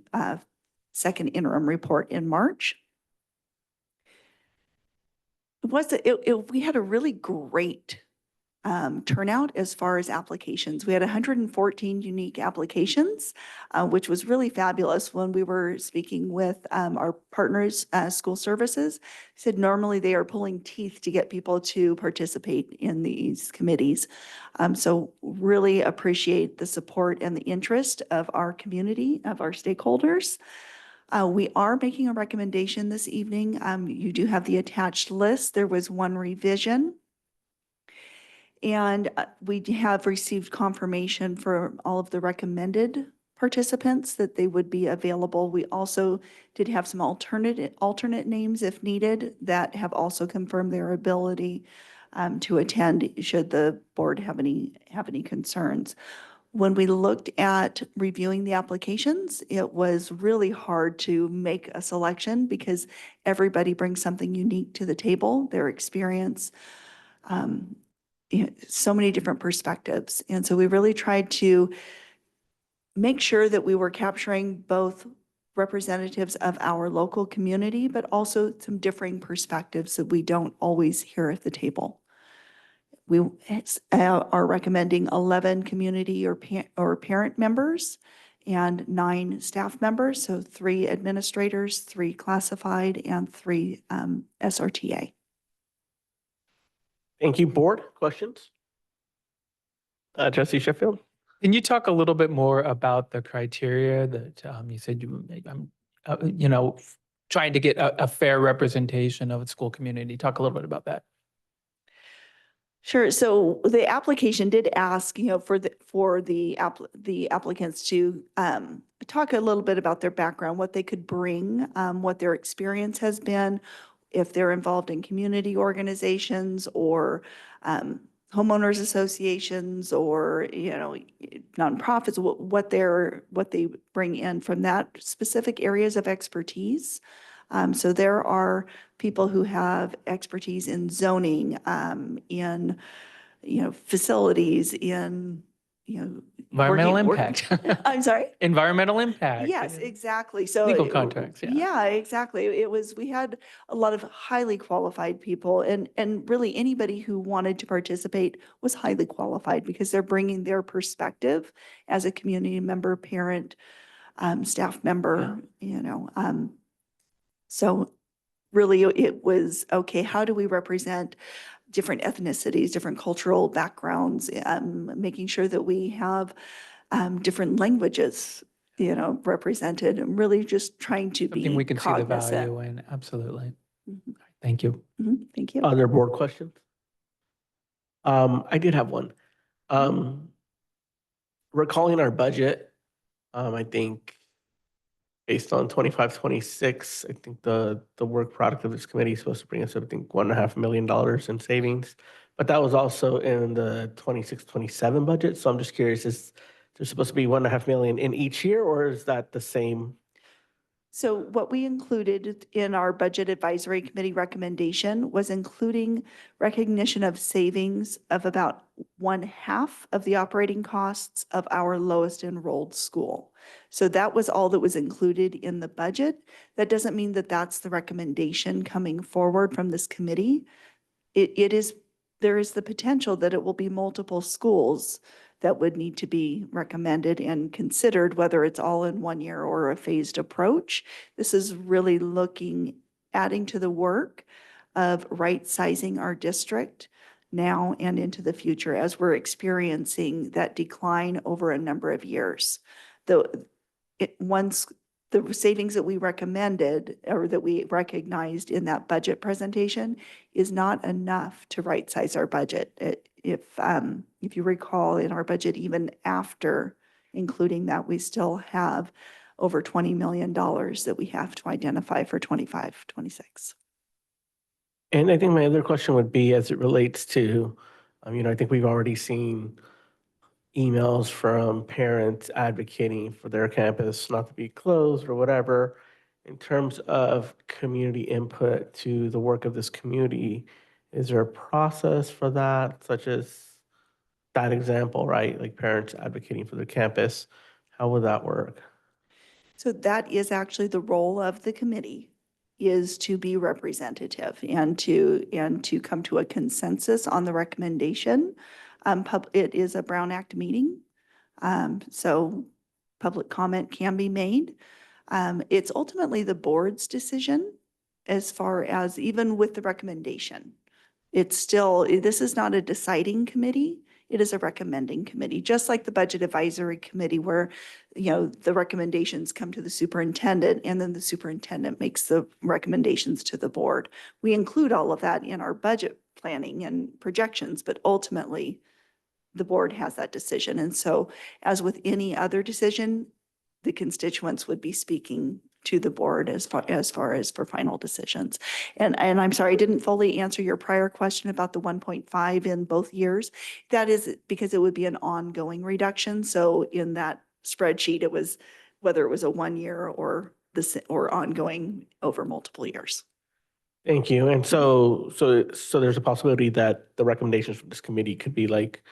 second interim report in March. We had a really great turnout as far as applications. We had 114 unique applications, which was really fabulous. When we were speaking with our partners, school services, said normally they are pulling teeth to get people to participate in these committees. So really appreciate the support and the interest of our community, of our stakeholders. We are making a recommendation this evening. You do have the attached list. There was one revision. And we have received confirmation for all of the recommended participants that they would be available. We also did have some alternate names if needed that have also confirmed their ability to attend should the board have any concerns. When we looked at reviewing the applications, it was really hard to make a selection because everybody brings something unique to the table, their experience, so many different perspectives. And so we really tried to make sure that we were capturing both representatives of our local community, but also some differing perspectives that we don't always hear at the table. We are recommending 11 community or parent members and 9 staff members, so 3 administrators, 3 classified, and 3 SRTA. Thank you, board. Questions? Trustee Sheffield? Can you talk a little bit more about the criteria that you said trying to get a fair representation of the school community? Talk a little bit about that. Sure. So the application did ask, for the applicants to talk a little bit about their background, what they could bring, what their experience has been, if they're involved in community organizations or homeowners associations or nonprofits, what they bring in from that specific areas of expertise. So there are people who have expertise in zoning, in facilities, in Environmental working- impact. I'm sorry. Environmental impact. Yes, exactly. So Legal contracts, yeah. Yeah, exactly. We had a lot of highly qualified people and really anybody who wanted to participate was highly qualified because they're bringing their perspective as a community member, parent, staff member, so really it was, okay, how do we represent different ethnicities, different cultural backgrounds, making sure that we have different languages, represented, and really just trying to be Something we can see the cognizant. value in. Absolutely. Mhm. Thank you. Thank you. Other board questions? I did have one. Recalling our budget, I think based on 25, 26, I think the work product of this committee is supposed to bring us, I think, $1.5 million in savings. But that was also in the 26, 27 budget. So I'm just curious, is there supposed to be $1.5 million in each year, or is that the same? So what we included in our Budget Advisory Committee recommendation was including recognition of savings of about 1/2 of the operating costs of our lowest enrolled school. So that was all that was included in the budget. That doesn't mean that that's the recommendation coming forward from this committee. There is the potential that it will be multiple schools that would need to be recommended and considered, whether it's all in one year or a phased approach. This is really adding to the work of right-sizing our district now and into the future as we're experiencing that decline over a number of years. Once the savings that we recommended or that we recognized in that budget presentation is not enough to right-size our budget. If you recall, in our budget, even after including that, we still have over $20 million that we have to identify for 25, 26. And I think my other question would be as it relates to, I think we've already seen emails from parents advocating for their campus not to be closed or whatever. In terms of community input to the work of this community, is there a process for that, such as that example, right? Like parents advocating for their campus, how would that work? So that is actually the role of the committee, is to be representative and to come to a consensus on the recommendation. It is a Brown Act meeting, so public comment can be made. It's ultimately the board's decision as far as even with the recommendation. This is not a deciding committee. It is a recommending committee, just like the Budget Advisory Committee where, the recommendations come to the superintendent and then the superintendent makes the recommendations to the board. We include all of that in our budget planning and projections, but ultimately the board has that decision. And so as with any other decision, the constituents would be speaking to the board as far as for final decisions. And I'm sorry, I didn't fully answer your prior question about the 1.5 in both years. That is because it would be an ongoing reduction. So in that spreadsheet, it was whether it was a 1 year or ongoing over multiple years. Thank you. And so there's a possibility that the recommendations from this committee could be like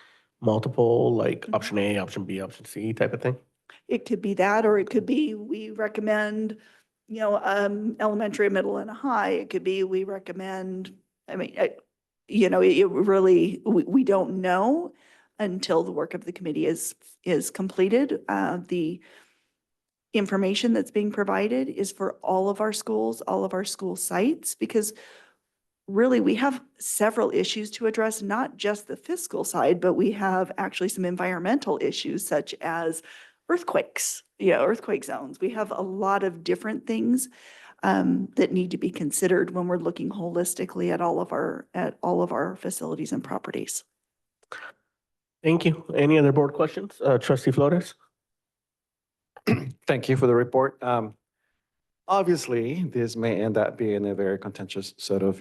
multiple, like option A, option B, option C type of thing? It could be that, or it could be, we recommend, elementary, middle, and a high. It could be, we recommend, it really, we don't know until the work of the committee is completed. The information that's being provided is for all of our schools, all of our school sites, because really we have several issues to address, not just the fiscal side, but we have actually some environmental issues such as earthquakes, earthquake zones. We have a lot of different things that need to be considered when we're looking holistically at all of our facilities and properties. Thank you. Any other board questions? Trustee Flores? Thank you for the report. Obviously, this may end up being a very contentious sort of,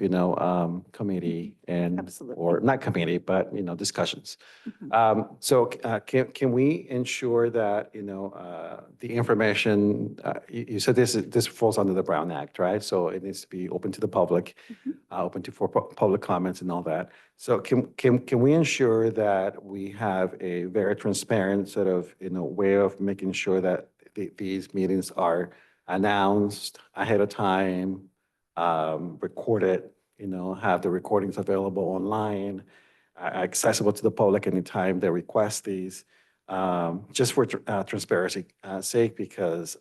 committee and, Absolutely. or not committee, but, discussions. Mhm. So can we ensure that, the information, you said this falls under the Brown Act, right? So it needs to be open to the public, open for public comments and all that. So can we ensure that we have a very transparent sort of, way of making sure that these meetings are announced ahead of time, recorded, have the recordings available online, accessible to the public anytime they request these, just for transparency sake, because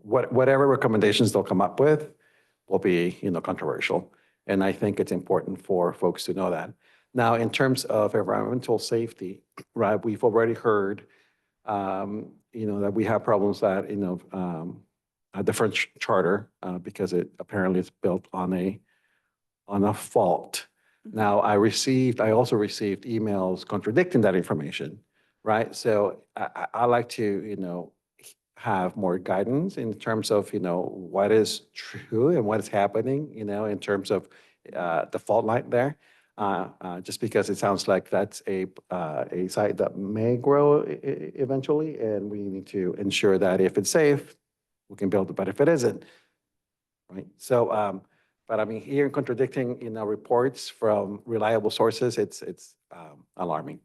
whatever recommendations they'll come up with will be, controversial. And I think it's important for folks to know that. Now, in terms of environmental safety, right, we've already heard that we have problems that, the French charter, because it apparently is built on a fault. Now, I also received emails contradicting that information, right? So I like to, have more guidance in terms of, what is true and what is happening, in terms of the fault line there. Just because it sounds like that's a site that may grow eventually, and we need to ensure that if it's safe, we can build it, but if it isn't, right? So, but I mean, hearing contradicting, reports from reliable sources, it's alarming.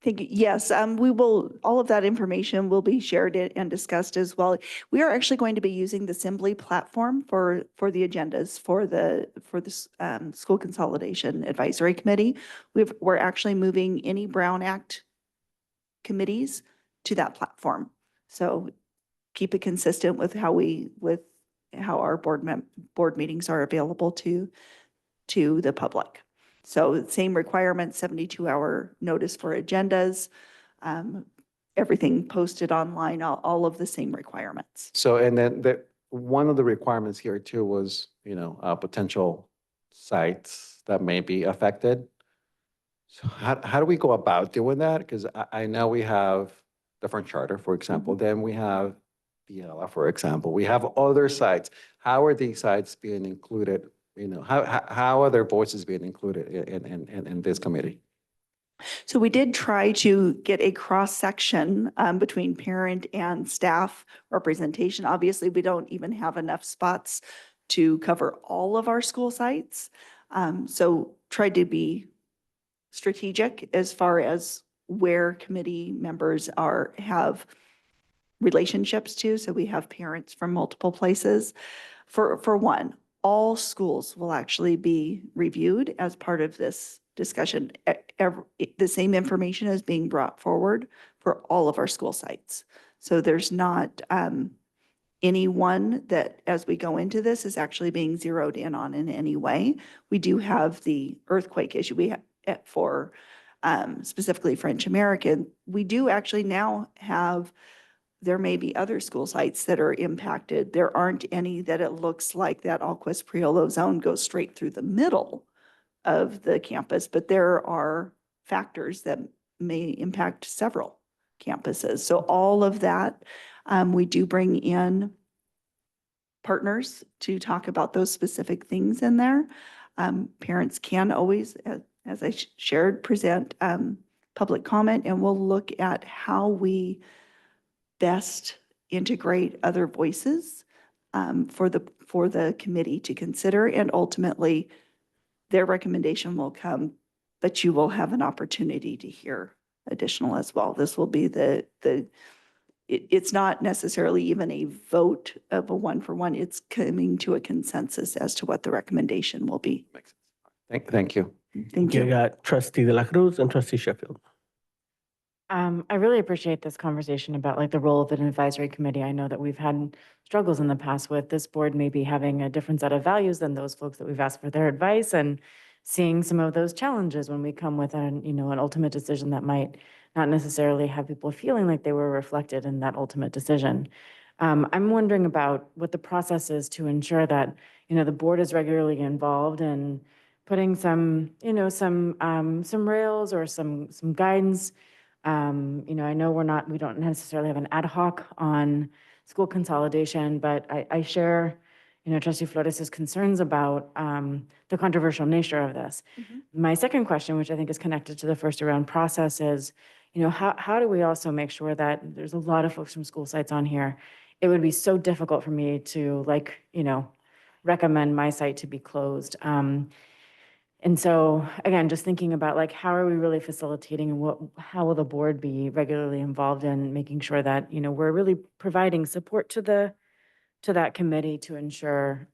Thank you. Yes, all of that information will be shared and discussed as well. We are actually going to be using the Assembly platform for the agendas for the School Consolidation Advisory Committee. We're actually moving any Brown Act committees to that platform. So keep it consistent with how our board meetings are available to the public. So same requirements, 72-hour notice for agendas, everything posted online, all of the same requirements. So, and then one of the requirements here too was, potential sites that may be affected. So how do we go about doing that? Because I know we have the French Charter, for example, then we have the ELA, for example, we have other sites. How are these sites being included? How are their voices being included in this committee? So we did try to get a cross-section between parent and staff representation. Obviously, we don't even have enough spots to cover all of our school sites. So tried to be strategic as far as where committee members have relationships to. So we have parents from multiple places. For one, all schools will actually be reviewed as part of this discussion. The same information is being brought forward for all of our school sites. So there's not any one that, as we go into this, is actually being zeroed in on in any way. We do have the earthquake issue we have for specifically French American. We do actually now have, there may be other school sites that are impacted. There aren't any that it looks like that Alquist Priolo zone goes straight through the middle of the campus, but there are factors that may impact several campuses. So all of that, we do bring in partners to talk about those specific things in there. Parents can always, as I shared, present public comment, and we'll look at how we best integrate other voices for the committee to consider, and ultimately their recommendation will come, but you will have an opportunity to hear additional as well. This will be it's not necessarily even a vote of a 1-for-1. It's coming to a consensus as to what the recommendation will be. Makes sense. Thank you. Thank You you. got trustee De La Cruz and trustee Sheffield. I really appreciate this conversation about like the role of an advisory committee. I know that we've had struggles in the past with this board maybe having a different set of values than those folks that we've asked for their advice, and seeing some of those challenges when we come with an ultimate decision that might not necessarily have people feeling like they were reflected in that ultimate decision. I'm wondering about what the process is to ensure that, the board is regularly involved in putting some rails or some guidance. I know we don't necessarily have an ad hoc on school consolidation, but I share, Trustee Flores's concerns about the controversial nature of this. My second question, which I think is connected to the first around process, is, how do we also make sure that there's a lot of folks from school sites on here? It would be so difficult for me to recommend my site to be closed. And so again, just thinking about like, how are we really facilitating, and how will the board be regularly involved in making sure that, we're really providing support to that committee to ensure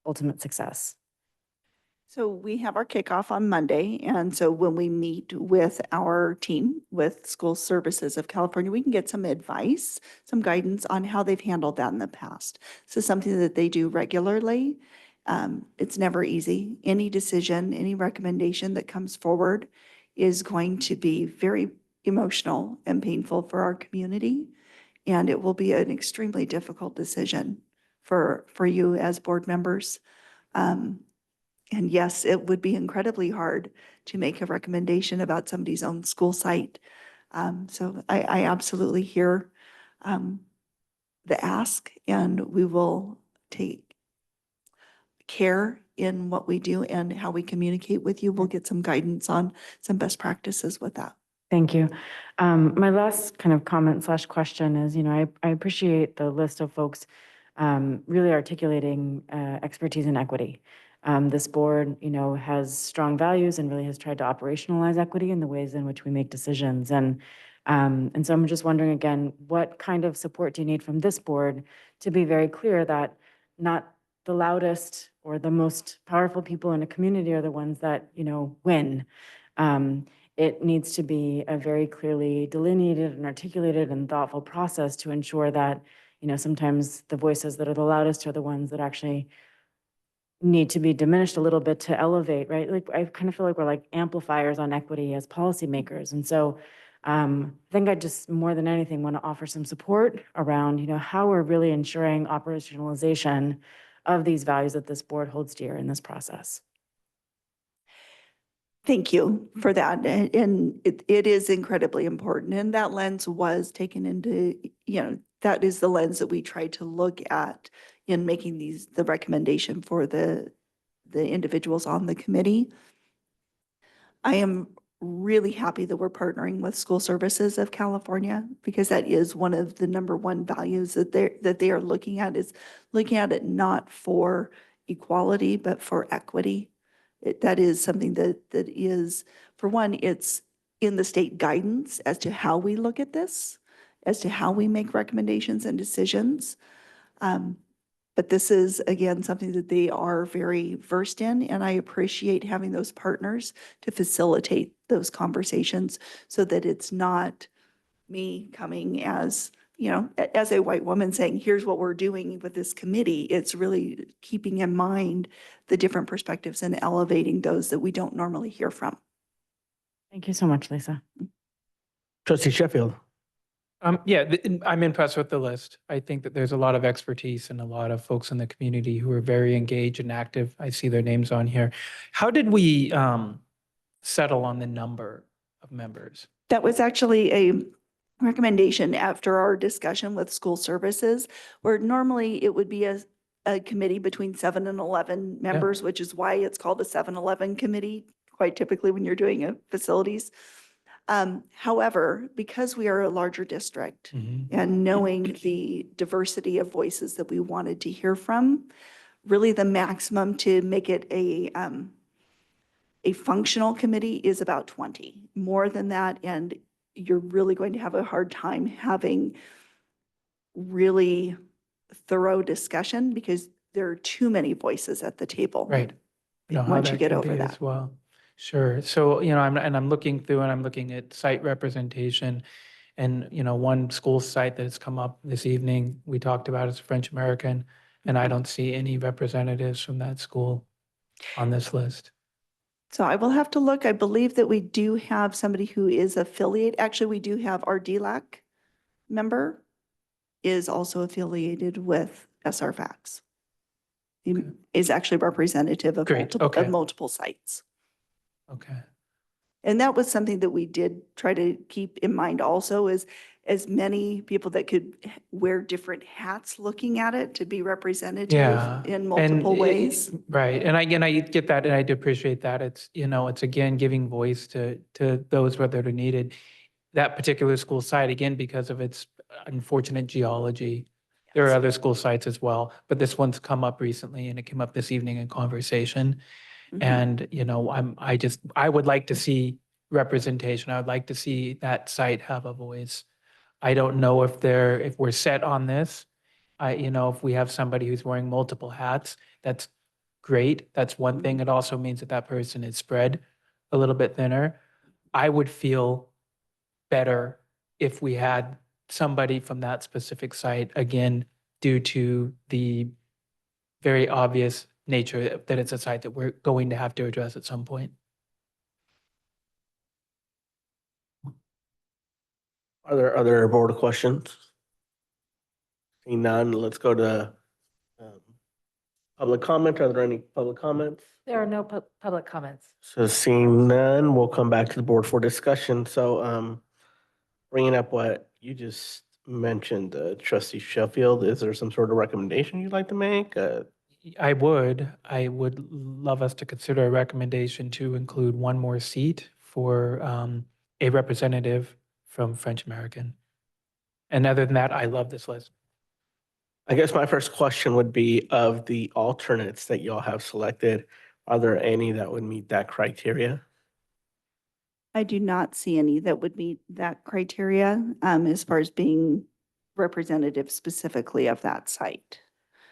ultimate success? So we have our kickoff on Monday. And so when we meet with our team, with School Services of California, we can get some advice, some guidance on how they've handled that in the past. So something that they do regularly. It's never easy. Any decision, any recommendation that comes forward is going to be very emotional and painful for our community. And it will be an extremely difficult decision for you as board members. And yes, it would be incredibly hard to make a recommendation about somebody's own school site. So I absolutely hear the ask, and we will take care in what we do and how we communicate with you. We'll get some guidance on some best practices with that. Thank you. My last kind of comment / question is, I appreciate the list of folks really articulating expertise in equity. This board, has strong values and really has tried to operationalize equity in the ways in which we make decisions. And so I'm just wondering again, what kind of support do you need from this board to be very clear that not the loudest or the most powerful people in a community are the ones that, win? It needs to be a very clearly delineated and articulated and thoughtful process to ensure that, sometimes the voices that are the loudest are the ones that actually need to be diminished a little bit to elevate, right? Like, I kind of feel like we're like amplifiers on equity as policymakers. And so I think I just, more than anything, want to offer some support around, how we're really ensuring operationalization of these values that this board holds dear in this process. Thank you for that. And it is incredibly important. And that lens was taken into, that is the lens that we tried to look at in making the recommendation for the individuals on the committee. I am really happy that we're partnering with School Services of California, because that is one of the #1 values that they are looking at, is looking at it not for equality, but for equity. That is something that is, for one, it's in the state guidance as to how we look at this, as to how we make recommendations and decisions. But this is, again, something that they are very versed in, and I appreciate having those partners to facilitate those conversations so that it's not me coming as, as a white woman saying, here's what we're doing with this committee. It's really keeping in mind the different perspectives and elevating those that we don't normally hear from. Thank you so much, Lisa. Trustee Sheffield. Yeah, I'm impressed with the list. I think that there's a lot of expertise and a lot of folks in the community who are very engaged and active. I see their names on here. How did we settle on the number of members? That was actually a recommendation after our discussion with school services, where normally it would be a committee between 7 and 11 members, which is why it's called a 7-11 committee, quite typically when you're doing a facilities. However, because we are a larger district and knowing the diversity of voices that we wanted to hear from, really the maximum to make it a functional committee is about 20. More than that, and you're really going to have a hard time having really thorough discussion because there are too many voices at the table. Right. Know how Once you that get can over be that. as well. Sure. So, I'm looking through and I'm looking at site representation. And, one school site that has come up this evening, we talked about is French American, and I don't see any representatives from that school on this list. So I will have to look. I believe that we do have somebody who is affiliated. Actually, we do have our DLAC member is also affiliated with SRFAX. He is actually representative of Great, okay. multiple sites. Okay. And that was something that we did try to keep in mind also, is as many people that could wear different hats looking at it to be representative Yeah. in multiple ways. Right. And I get that, and I do appreciate that. It's again, giving voice to those that are needed. That particular school site, again, because of its unfortunate geology. There are other school sites as well, but this one's come up recently and it came up this evening in conversation. And, I would like to see representation. I would like to see that site have a voice. I don't know if we're set on this. If we have somebody who's wearing multiple hats, that's great. That's one thing. It also means that that person is spread a little bit thinner. I would feel better if we had somebody from that specific site, again, due to the very obvious nature that it's a site that we're going to have to address at some point. Are there other board questions? Seeing none, let's go to public comment. Are there any public comments? There are no public comments. So seeing none, we'll come back to the board for discussion. So bringing up what you just mentioned, Trustee Sheffield, is there some sort of recommendation you'd like to make? I would love us to consider a recommendation to include one more seat for a representative from French American. And other than that, I love this list. I guess my first question would be, of the alternates that y'all have selected, are there any that would meet that criteria? I do not see any that would meet that criteria as far as being representative specifically of that site.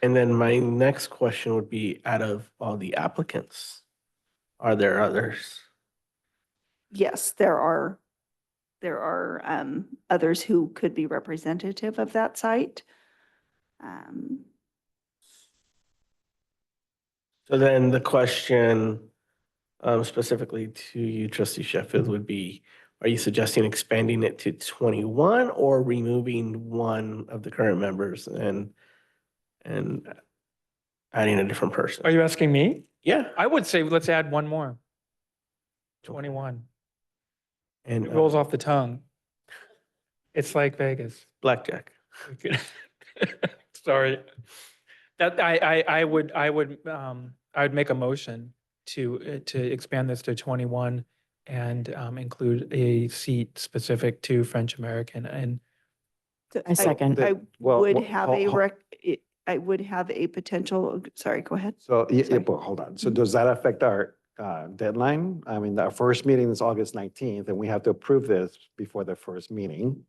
And then my next question would be, out of all the applicants, are there others? Yes, there are others who could be representative of that site. So then the question specifically to you, Trustee Sheffield, would be, are you suggesting expanding it to 21 or removing one of the current members and adding a different person? Are you asking me? Yeah. I would say let's add one more. 21. And It rolls off the tongue. It's like Vegas. Blackjack. Sorry. That I would make a motion to expand this to 21 and include a seat specific to French American. And I second. I Well, would well, have I would have a potential, sorry, go ahead. So, Sorry. but hold on. So does that affect our deadline? I mean, our first meeting is August 19th, and we have to approve this before the first meeting,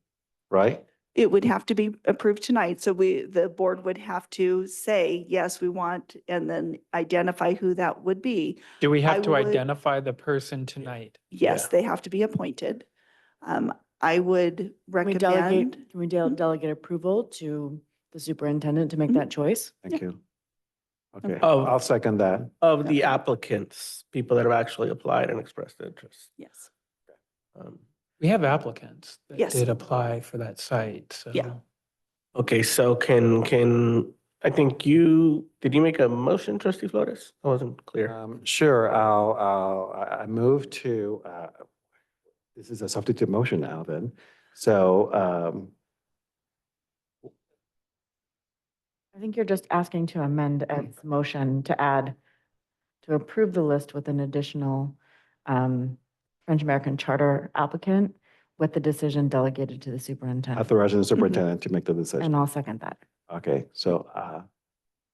right? It would have to be approved tonight. So the board would have to say, yes, we want, and then identify who that would be. do we have I to would- identify the person tonight? Yes, Yeah. they have to be appointed. I would Can we recommend. delegate approval to the superintendent to make that choice? Thank you. Okay, Of- I'll second that. Of the applicants, people that have actually applied and expressed interest. Yes. Um, We have applicants that Yes. did apply for that site, so. Yeah. Okay, so I think did you make a motion, trustee Flores? I wasn't clear. Sure, I move to, this is a substitute motion now then. So, I think you're just asking to amend Ed's motion to add, to approve the list with an additional French American Charter applicant with the decision delegated to the superintendent. authorizing the superintendent to make the decision. And I'll second that. Okay, so,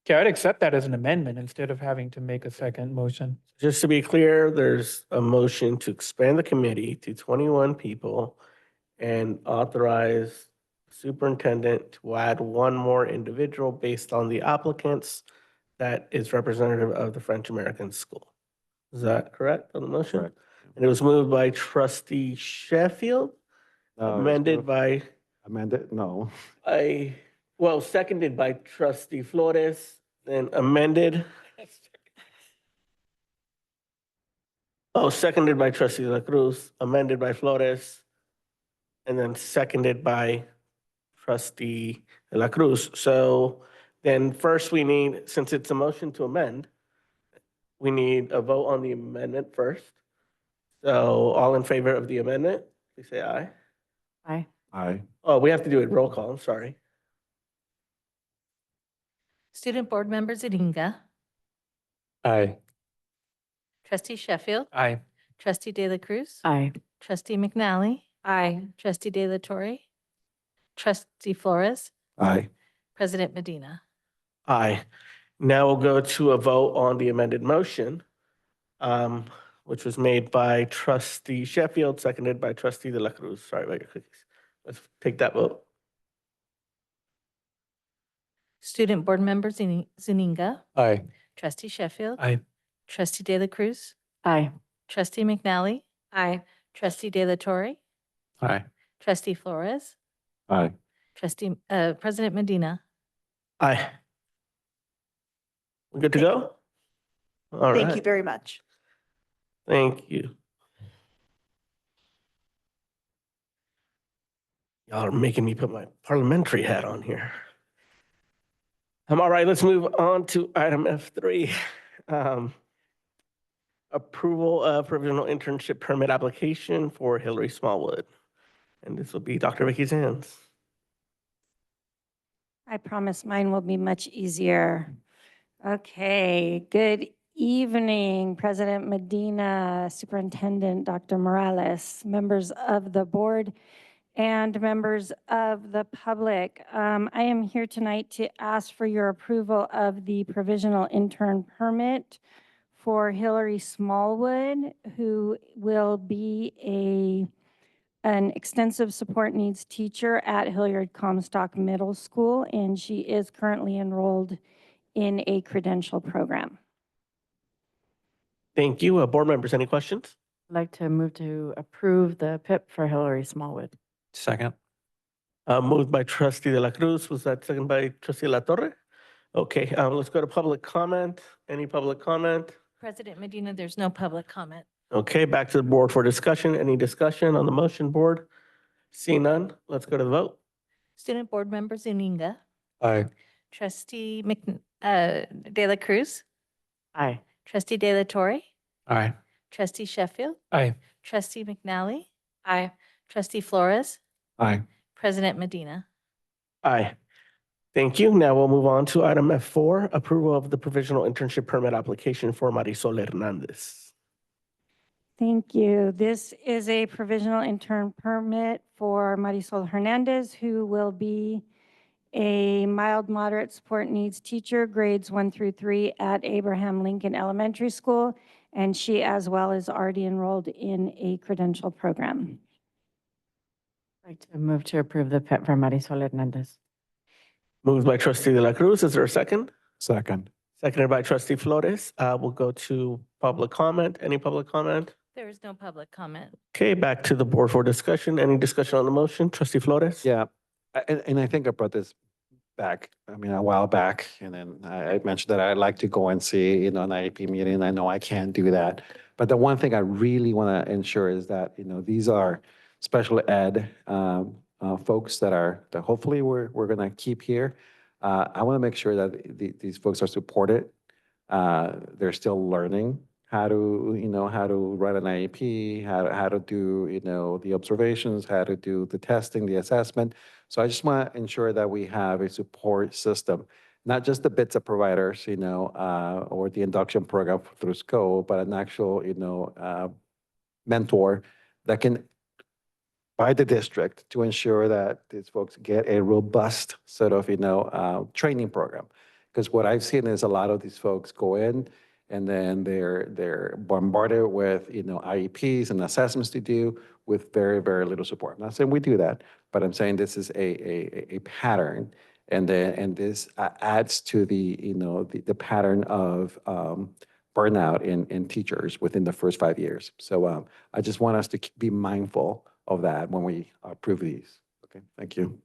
Okay, I'd accept that as an amendment instead of having to make a second motion. Just to be clear, there's a motion to expand the committee to 21 people and authorize superintendent to add one more individual based on the applicants that is representative of the French American School. Is that correct on the motion? correct. And it was moved by trustee Sheffield, No, it's amended moved- by, Amended, no. seconded by trustee Flores, then amended. Oh, seconded by trustee De La Cruz, amended by Flores, and then seconded by trustee De La Cruz. So then first we need, since it's a motion to amend, we need a vote on the amendment first. So all in favor of the amendment, please say aye. Aye. Aye. Oh, we have to do it roll call, I'm sorry. Student Board Member Zaringa, Aye. Trustee Sheffield, Aye. Trustee De La Cruz, Aye. Trustee McNally. Aye. Trustee De La Torre, Trustee Flores, Aye. President Medina. Aye. Now we'll go to a vote on the amended motion, which was made by trustee Sheffield, seconded by trustee De La Cruz. Sorry about your cookies. Let's take that vote. Student Board Member Zaninga, Aye. Trustee Sheffield, Aye. Trustee De La Cruz, Aye. Trustee McNally. Aye. Trustee De La Torre, Aye. Trustee Flores, Aye. President Medina. Aye. We good to go? All Thank you right. very much. Thank you. Y'all are making me put my parliamentary hat on here. All right, let's move on to item F3. Approval of provisional internship permit application for Hillary Smallwood. And this will be Dr. Vicky's hands. I promise mine will be much easier. Okay, good evening, President Medina, Superintendent Dr. Morales, members of the board, and members of the public. I am here tonight to ask for your approval of the provisional intern permit for Hillary Smallwood, who will be an extensive support needs teacher at Hilliard Comstock Middle School, and she is currently enrolled in a credential program. Thank you. Board members, any questions? I'd like to move to approve the PIP for Hillary Smallwood. Second. Moved by trustee De La Cruz. Was that second by trustee La Torre? Okay, let's go to public comment. Any public comment? President Medina, there's no public comment. Okay, back to the board for discussion. Any discussion on the motion board? See none, let's go to the vote. Student Board Member Zaninga, Aye. Trustee De La Cruz, Aye. Trustee De La Torre, Aye. Trustee Sheffield, Aye. Trustee McNally. Aye. Trustee Flores, Aye. President Medina. Aye. Thank you. Now we'll move on to item F4, approval of the provisional internship permit application for Marisol Hernandez. Thank you. This is a provisional intern permit for Marisol Hernandez, who will be a mild moderate support needs teacher, grades 1 through 3 at Abraham Lincoln Elementary School. And she as well is already enrolled in a credential program. I'd like to move to approve the PIP for Marisol Hernandez. Moved by trustee De La Cruz. Is there a second? Second. Seconded by trustee Flores. We'll go to public comment. Any public comment? There is no public comment. Okay, back to the board for discussion. Any discussion on the motion? Trustee Flores? Yeah, and I think I brought this back, a while back, and then I mentioned that I'd like to go and see, an IEP meeting. I know I can't do that. But the one thing I really want to ensure is that, these are special ed folks that hopefully we're going to keep here. I want to make sure that these folks are supported. They're still learning how to write an IEP, how to do, the observations, how to do the testing, the assessment. So I just want to ensure that we have a support system, not just the bits of providers, or the induction program through school, but an actual, mentor that can, by the district, to ensure that these folks get a robust sort of, training program. Because what I've seen is a lot of these folks go in and then they're bombarded with, IEPs and assessments to do with very, very little support. I'm not saying we do that, but I'm saying this is a pattern. And this adds to the pattern of burnout in teachers within the first 5 years. So I just want us to be mindful of that when we approve these. Okay, thank you.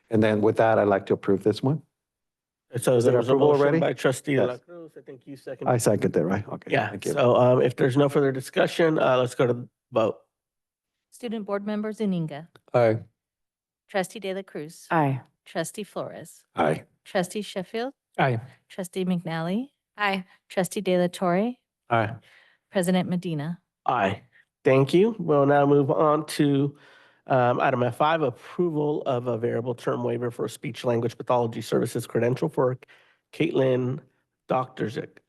And then with that, I'd like to approve this one. So Is it there was a approval motion already? by trustee De La Yes. Cruz. I think you seconded. I second that, right? Okay, Yeah, thank you. so if there's no further discussion, let's go to the vote. Student Board Member Zuniga, Aye. Trustee De La Cruz. Aye. Trustee Flores. Aye. Trustee Sheffield. Aye. Trustee McNally. Aye. Trustee De La Torre. Aye. President Medina. Aye. Thank you. We'll now move on to item F5, approval of a variable term waiver for speech language pathology services credential for Caitlin Doktorczyk.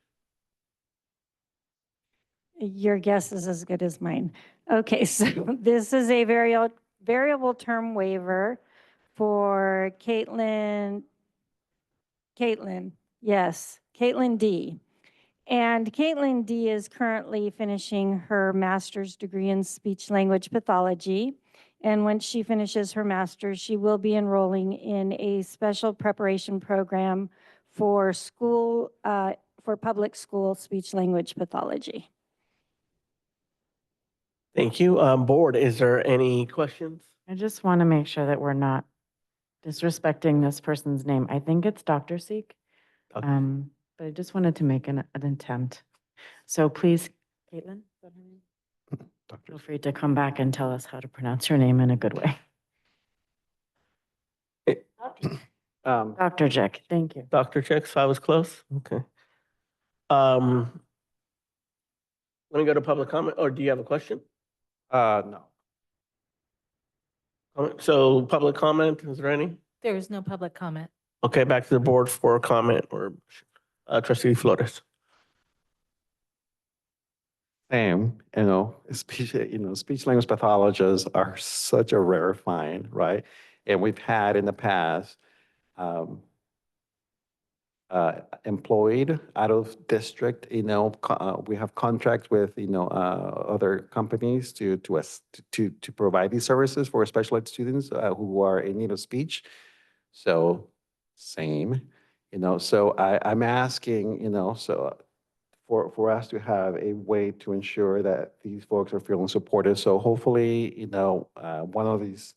Your guess is as good as mine. Okay, so this is a variable term waiver for Caitlin, yes, Caitlin D. And Caitlin D is currently finishing her master's degree in speech language pathology. And once she finishes her master's, she will be enrolling in a special preparation program for for public school speech language pathology. Thank you. Board, is there any questions? I just want to make sure that we're not disrespecting this person's name. I think it's Dr. Seek. Dr. But I just wanted to make an attempt. So please, Caitlin, is that her name? Feel free to come back and tell us how to pronounce your name in a good way. Dr. Jack, thank you. Dr. Chicks, I was close. Okay. Let me go to public comment, or do you have a question? No. So public comment, is there any? There is no public comment. Okay, back to the board for comment or trustee Flores. Same, speech language pathologists are such a rare find, right? And we've had in the past employed out of district, we have contracts with, other companies to provide these services for special ed students who are in need of speech. So same, so I'm asking, so for us to have a way to ensure that these folks are feeling supported. So hopefully, one of these,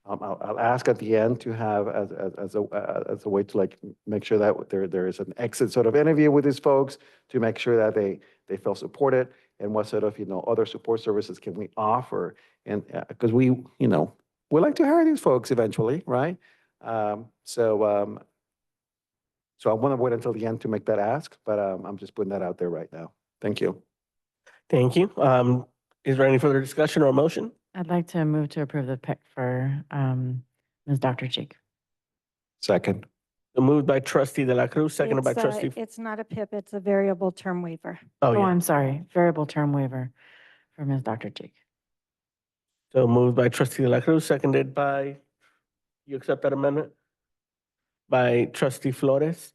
I'll ask at the end to have as a way to make sure that there is an exit sort of interview with these folks to make sure that they feel supported, and what sort of, other support services can we offer? And because we like to hire these folks eventually, right? So I want to wait until the end to make that ask, but I'm just putting that out there right now. Thank you. Thank you. Is there any further discussion or motion? I'd like to move to approve the pick for Ms. Dr. Jake. Second. Moved by trustee De La Cruz, seconded by trustee. It's not a PIP, it's a variable term waiver. Oh, yeah. I'm sorry. Variable term waiver for Ms. Dr. Jake. So moved by trustee De La Cruz, seconded by, you accept that amendment? By trustee Flores.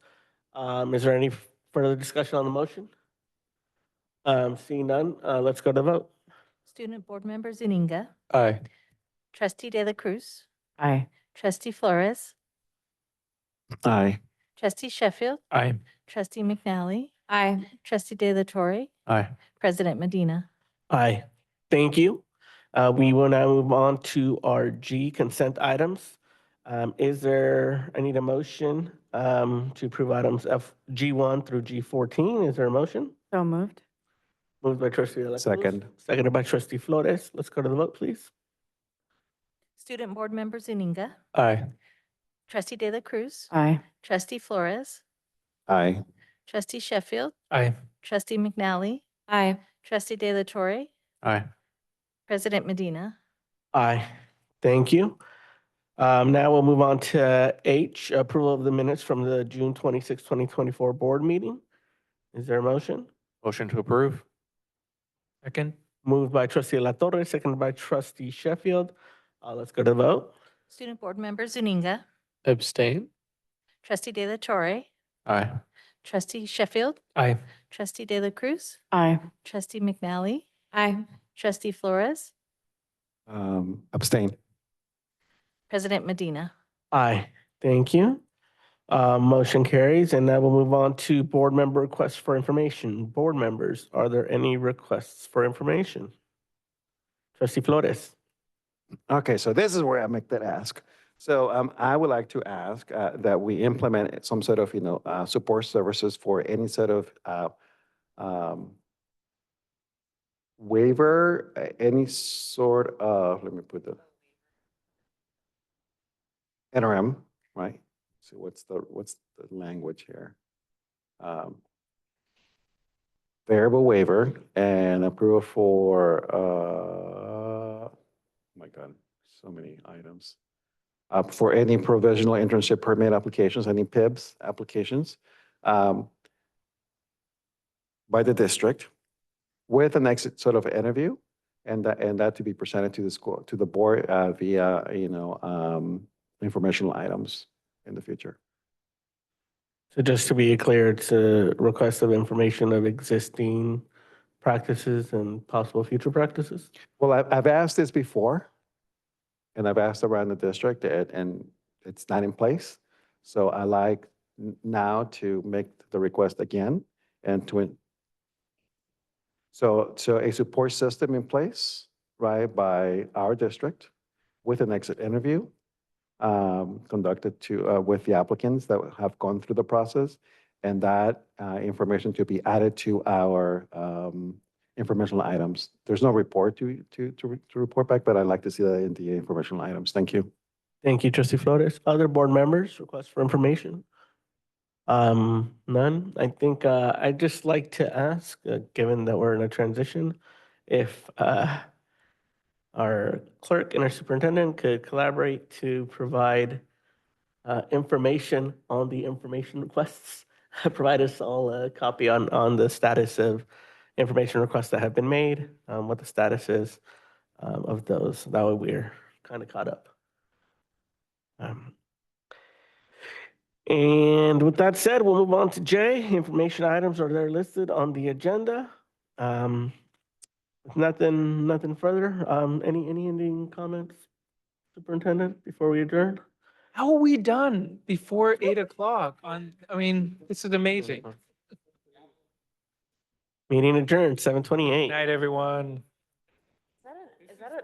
Is there any further discussion on the motion? Seeing none, let's go to vote. Student Board Member Zuniga, Aye. Trustee De La Cruz. Aye. Trustee Flores. Aye. Trustee Sheffield. Aye. Trustee McNally. Aye. Trustee De La Torre. Aye. President Medina. Aye. Thank you. We will now move on to our G consent items. I need a motion to approve items G1 through G14. Is there a motion? So moved. Moved by trustee De La Cruz. Second. Seconded by trustee Flores. Let's go to the vote, please. Student Board Member Zuniga, Aye. Trustee De La Cruz, Aye. Trustee Flores, Aye. Trustee Sheffield, Aye. Trustee McNally, Aye. Trustee De La Torre, Aye. President Medina. Aye. Thank you. Now we'll move on to H, approval of the minutes from the June 26, 2024 board meeting. Is there a motion? Motion to approve? Second. Moved by trustee La Torre, seconded by trustee Sheffield. Let's go to the vote. Student Board Member Zuniga, Abstain? Trustee De La Torre, Aye. Trustee Sheffield, Aye. Trustee De La Cruz, Aye. Trustee McNally, Aye. Trustee Flores, Abstain. President Medina. Aye. Thank you. Motion carries, and now we'll move on to board member requests for information. Board members, are there any requests for information? Trustee Flores. Okay, so this is where I make that ask. So I would like to ask that we implement some sort of, support services for any sort of waiver, any sort of, let me put the interim, right? So what's the language here? Variable waiver and approval for, oh my God, so many items. For any provisional internship permit applications, any PIBs applications by the district with an exit sort of interview and that to be presented to the school, to the board via, informational items in the future. So just to be clear, it's a request of information of existing practices and possible future practices? Well, I've asked this before, and I've asked around the district, and it's not in place. So I like now to make the request again and to, so a support system in place, right, by our district with an exit interview conducted with the applicants that have gone through the process, and that information to be added to our informational items. There's no report to report back, but I'd like to see that in the informational items. Thank you. Thank you, trustee Flores. Other board members, requests for information? None. I think I'd just like to ask, given that we're in a transition, if our clerk and our superintendent could collaborate to provide information on the information requests. Provide us all a copy on the status of information requests that have been made, what the status is of those. That way we're kind of caught up. And with that said, we'll move on to J. Information items are there listed on the agenda. Nothing further. Any ending comments, Superintendent, before we adjourn? How are we done before 8 o'clock this is amazing. Meeting adjourned, Good 7:28. night, everyone.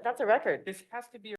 That's a record. This has to be